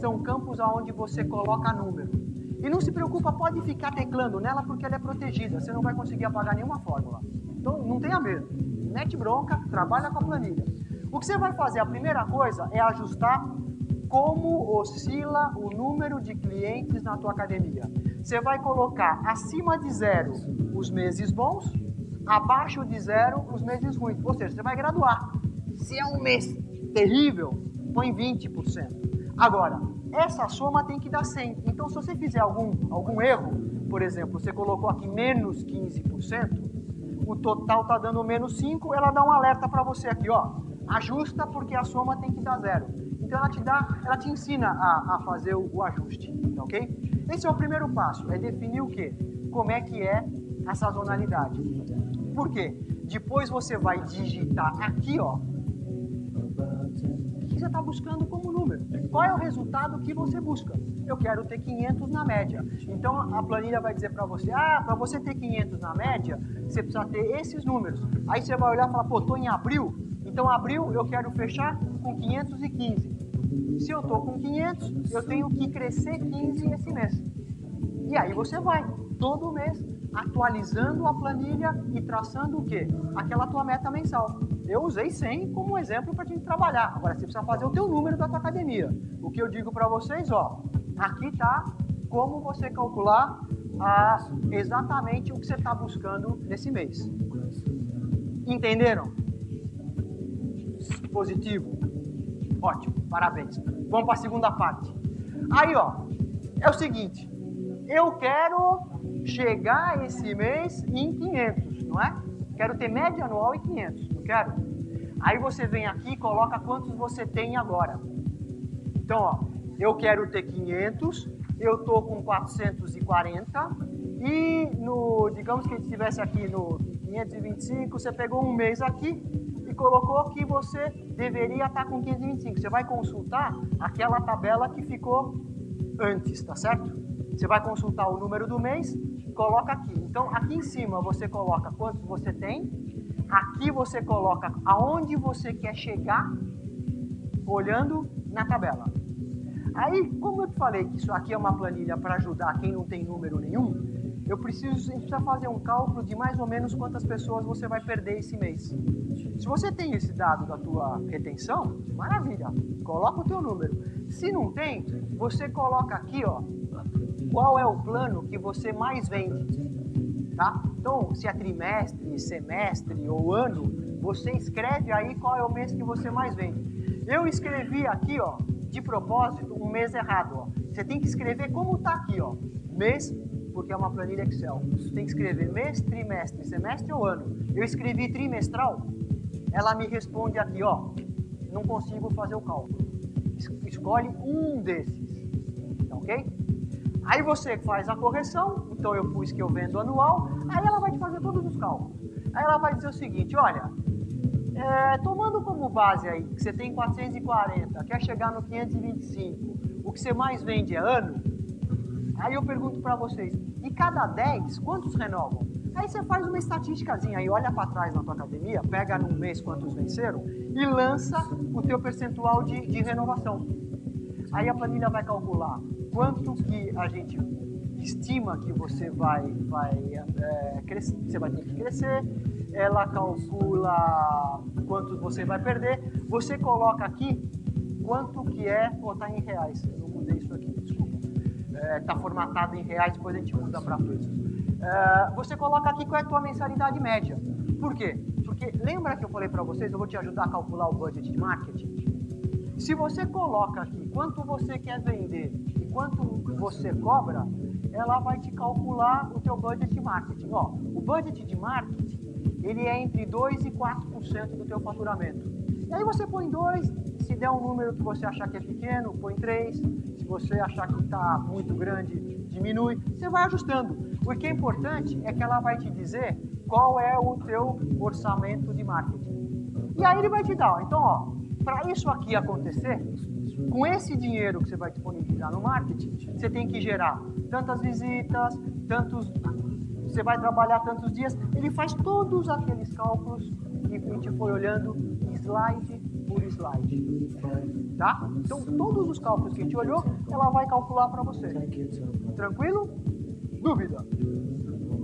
são campos onde você coloca número. E não se preocupa, pode ficar teclando nela porque ela é protegida, você não vai conseguir apagar nenhuma fórmula. Então não tenha medo, mete bronca, trabalha com a planilha. O que você vai fazer, a primeira coisa, é ajustar como oscila o número de clientes na tua academia. você vai colocar acima de 0 os meses bons, abaixo de 0 os meses ruins. Ou seja, você vai graduar. Se é um mês terrível, põe 20%. Agora, essa soma tem que dar 100. Então, se você fizer algum erro, por exemplo, você colocou aqui menos 15%, o total está dando menos 5, ela dá um alerta para você aqui, ó. Ajusta porque a soma tem que dar 0. Então, ela te ensina a fazer o ajuste, ok? Esse é o primeiro passo, é definir o quê? Como é que é a sazonalidade. Por quê? Depois você vai digitar aqui, ó, o que você está buscando como número. Qual é o resultado que você busca? Eu quero ter 500 na média. Então, a planilha vai dizer para você, para você ter 500 na média, você precisa ter esses números. Aí você vai olhar e falar, pô, estou em abril, então abril eu quero fechar com 515. Se eu estou com 500, eu tenho que crescer 15 esse mês. E aí você vai, todo mês, atualizando a planilha e traçando o quê? Aquela tua meta mensal. Eu usei 100 como exemplo para a gente trabalhar. Agora você precisa fazer o teu número da tua academia. O que eu digo para vocês, ó, aqui tá como você calcular exatamente o que você está buscando nesse mês. Entenderam? Positivo. Ótimo, parabéns. Vamos para a segunda parte. Aí, ó, é o seguinte. Eu quero chegar esse mês em 500, não é? Quero ter média anual em 500, não quero? Aí você vem aqui e coloca quantos você tem agora. Então, ó, eu quero ter 500, eu tô com 440 e digamos que a gente estivesse aqui no 525, você pegou um mês aqui e colocou que você deveria estar com 525. Você vai consultar aquela tabela que ficou antes, tá certo? Você vai consultar o número do mês, coloca aqui. Então, aqui em cima você coloca quantos você tem, aqui você coloca aonde você quer chegar, olhando na tabela. Aí, como eu te falei que isso aqui é uma planilha para ajudar quem não tem número nenhum, a gente precisa fazer um cálculo de mais ou menos quantas pessoas você vai perder esse mês. Se você tem esse dado da tua retenção, maravilha, coloca o teu número. Se não tem, você coloca aqui, ó, qual é o plano que você mais vende, tá? Então, se é trimestre, semestre ou ano, você escreve aí qual é o mês que você mais vende. Eu escrevi aqui, ó, de propósito, um mês errado, ó. Você tem que escrever como tá aqui, ó, mês, porque é uma planilha Excel. Você tem que escrever mês, trimestre, semestre ou ano. Eu escrevi trimestral, ela me responde aqui, ó, não consigo fazer o cálculo. Escolhe um desses, tá ok? Aí você faz a correção, então eu pus que eu vendo anual, aí ela vai te fazer todos os cálculos. Aí ela vai dizer o seguinte, olha, tomando como base aí que você tem 440, quer chegar no 525, o que você mais vende é ano, aí eu pergunto para vocês, de cada 10, quantos renovam? Aí você faz uma estatísticazinha aí, olha para trás na tua academia, pega num mês quantos venceram e lança o teu percentual de renovação. Aí a planilha vai calcular quanto que a gente estima que você vai crescer, você vai ter que crescer, ela calcula quantos você vai perder, você coloca aqui quanto que tá em reais, eu não mudei isso aqui, desculpa, tá formatado em reais, depois a gente muda para pesos. Você coloca aqui qual é a tua mensalidade média. Por quê? Porque lembra que eu falei para vocês, eu vou te ajudar a calcular o budget de marketing? Se você coloca aqui quanto você quer vender e quanto você cobra, ela vai te calcular o teu budget de marketing. Ó, o budget de marketing, ele é entre 2% e 4% do teu faturamento. E aí você põe 2, se der um número que você achar que é pequeno, põe 3. Se você achar que está muito grande, diminui. Você vai ajustando. O que é importante é que ela vai te dizer qual é o teu orçamento de marketing. E aí ele vai te dar, ó, então, ó, para isso aqui acontecer, com esse dinheiro que você vai disponibilizar no marketing, você tem que gerar tantas visitas, você vai trabalhar tantos dias. Ele faz todos aqueles cálculos e a gente foi olhando slide por slide. Tá? Então, todos os cálculos que a gente olhou, ela vai calcular para você. Tranquilo? Dúvida?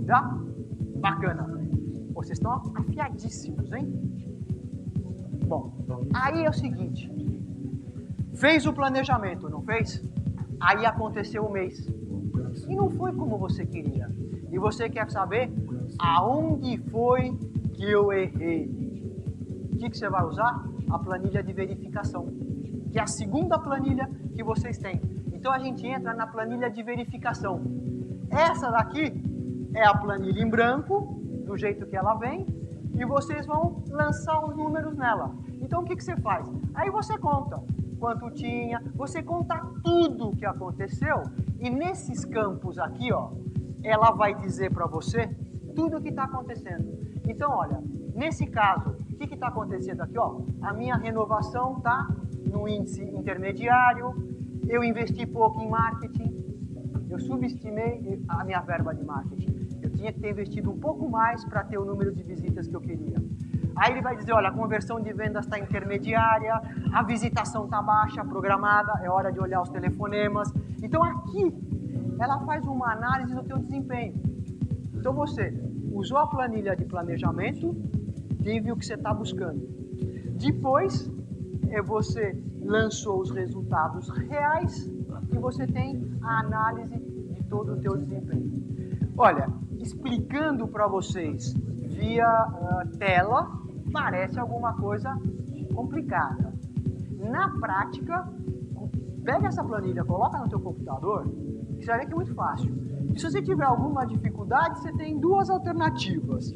Tá? Bacana. Vocês estão afiadíssimos, hein? Bom, aí é o seguinte, fez o planejamento, não fez? Aí aconteceu o mês. e não foi como você queria. E você quer saber aonde foi que eu errei. O que você vai usar? A planilha de verificação, que é a segunda planilha que vocês têm. Então a gente entra na planilha de verificação. Essa daqui é a planilha em branco, do jeito que ela vem, e vocês vão lançar os números nela. Então o que você faz? Aí você conta quanto tinha, você conta tudo o que aconteceu, e nesses campos aqui, ó, ela vai dizer para você tudo o que está acontecendo. Então, olha, nesse caso, o que está acontecendo aqui, ó? A minha renovação está no índice intermediário, eu investi pouco em marketing, eu subestimei a minha verba de marketing. Eu tinha que ter investido um pouco mais para ter o número de visitas que eu queria. Aí ele vai dizer, olha, a conversão de vendas está intermediária, a visitação está baixa, programada, é hora de olhar os telefonemas. Então aqui, ela faz uma análise do teu desempenho. Então você usou a planilha de planejamento, teve o que você está buscando. Depois, você lançou os resultados reais e você tem a análise de todo o teu desempenho. Olha, explicando para vocês via tela, parece alguma coisa complicada. Na prática, pega essa planilha, coloca no teu computador, e você vai ver que é muito fácil. E se você tiver alguma dificuldade, você tem duas alternativas.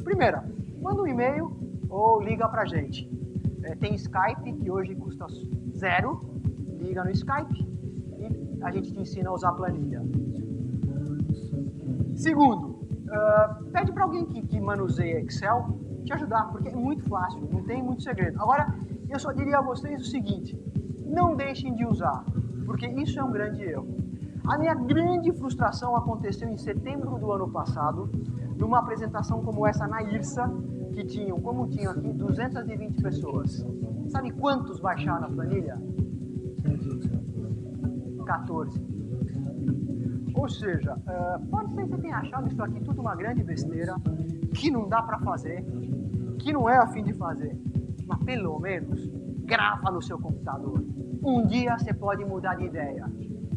Primeira, manda um e-mail ou liga pra gente. Tem Skype, que hoje custa 0, liga no Skype e a gente te ensina a usar a planilha. Segundo, pede para alguém que manuseia Excel te ajudar, porque é muito fácil, não tem muito segredo. Agora, eu só diria a vocês o seguinte, não deixem de usar, porque isso é um grande erro. A minha grande frustração aconteceu em setembro do ano passado, numa apresentação como essa na IRSA, que tinham, como tinha aqui, 220 pessoas. Sabe quantos baixaram a planilha? 14. Ou seja, pode ser que você tenha achado isso aqui tudo uma grande besteira, que não dá para fazer, que não é a fim de fazer, mas pelo menos grava no seu computador. Um dia você pode mudar de ideia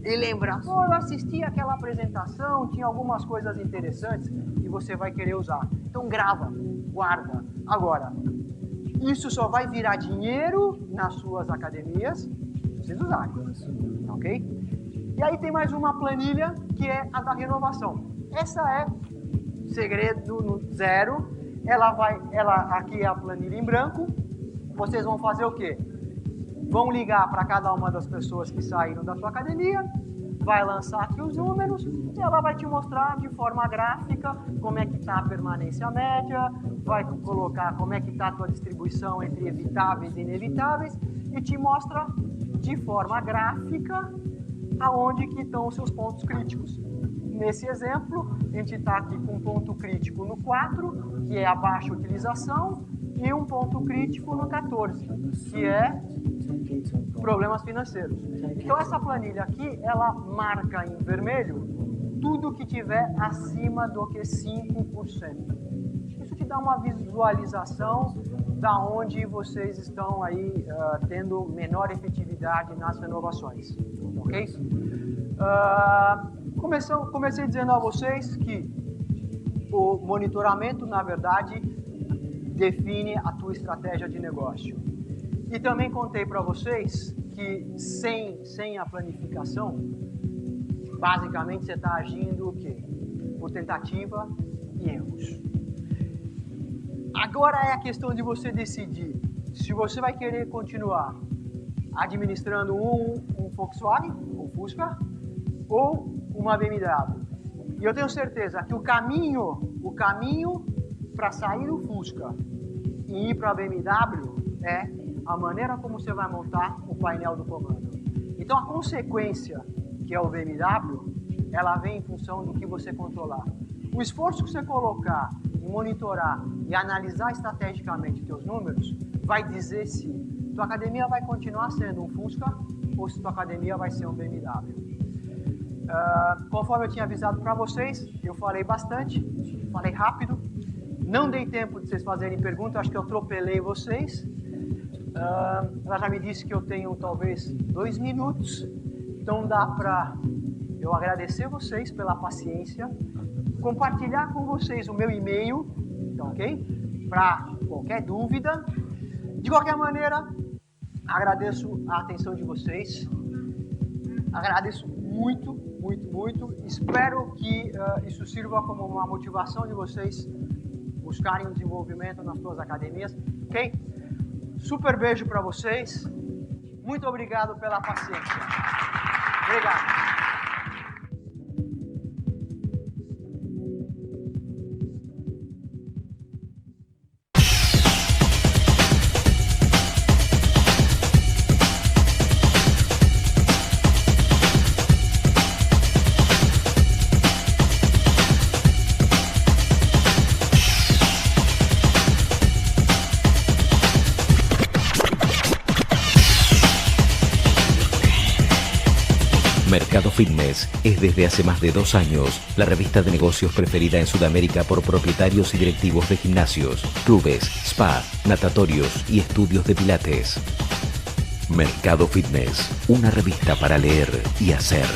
e lembrar, pô, eu assisti aquela apresentação, tinha algumas coisas interessantes e você vai querer usar. Então grava, guarda. Agora, isso só vai virar dinheiro nas suas academias se vocês usarem, ok? E aí tem mais uma planilha que é a da renovação. Essa é segredo no 0. Aqui é a planilha em branco. Vocês vão fazer o quê? Vão ligar para cada uma das pessoas que saíram da sua academia, vai lançar aqui os números e ela vai te mostrar de forma gráfica como é que está a permanência média, vai colocar como é que está a tua distribuição entre evitáveis e inevitáveis e te mostra de forma gráfica aonde que estão os seus pontos críticos. Nesse exemplo, a gente está aqui com um ponto crítico no 4, que é a baixa utilização, e um ponto crítico no 14, que é problemas financeiros. Então essa planilha aqui, ela marca em vermelho tudo que tiver acima do que 5%. Isso te dá uma visualização da onde vocês estão aí tendo menor efetividade nas renovações, ok? Comecei dizendo a vocês que o monitoramento, na verdade, define a tua estratégia de negócio. E também contei para vocês que sem a planificação, basicamente você está agindo o quê? Por tentativa e erros. Agora é a questão de você decidir se você vai querer continuar administrando um Volkswagen, um Fusca, ou uma BMW. E eu tenho certeza que o caminho para sair do Fusca e ir para a BMW é a maneira como você vai montar o painel do comando. Então a consequência, que é o BMW, ela vem em função do que você controlar. O esforço que você colocar em monitorar e analisar estrategicamente os teus números vai dizer se tua academia vai continuar sendo um Fusca ou se tua academia vai ser um BMW. Conforme eu tinha avisado para vocês, eu falei bastante, falei rápido, não dei tempo de vocês fazerem perguntas, acho que eu atropelei vocês. Ela já me disse que eu tenho talvez 2 minutos, então dá para eu agradecer vocês pela paciência, compartilhar com vocês o meu e-mail, ok? Para qualquer dúvida. De qualquer maneira, agradeço a atenção de vocês. Agradeço muito, muito, muito. Espero que isso sirva como uma motivação de vocês buscarem o desenvolvimento nas suas academias, ok? Super beijo para vocês. Muito obrigado pela paciência. Obrigado. Mercado Fitness es desde hace más de 2 años la revista de negocios preferida en Sudamérica por propietarios y directivos de gimnasios, clubes, spa, natatorios y estudios de pilates. Mercado Fitness, una revista para leer y hacer.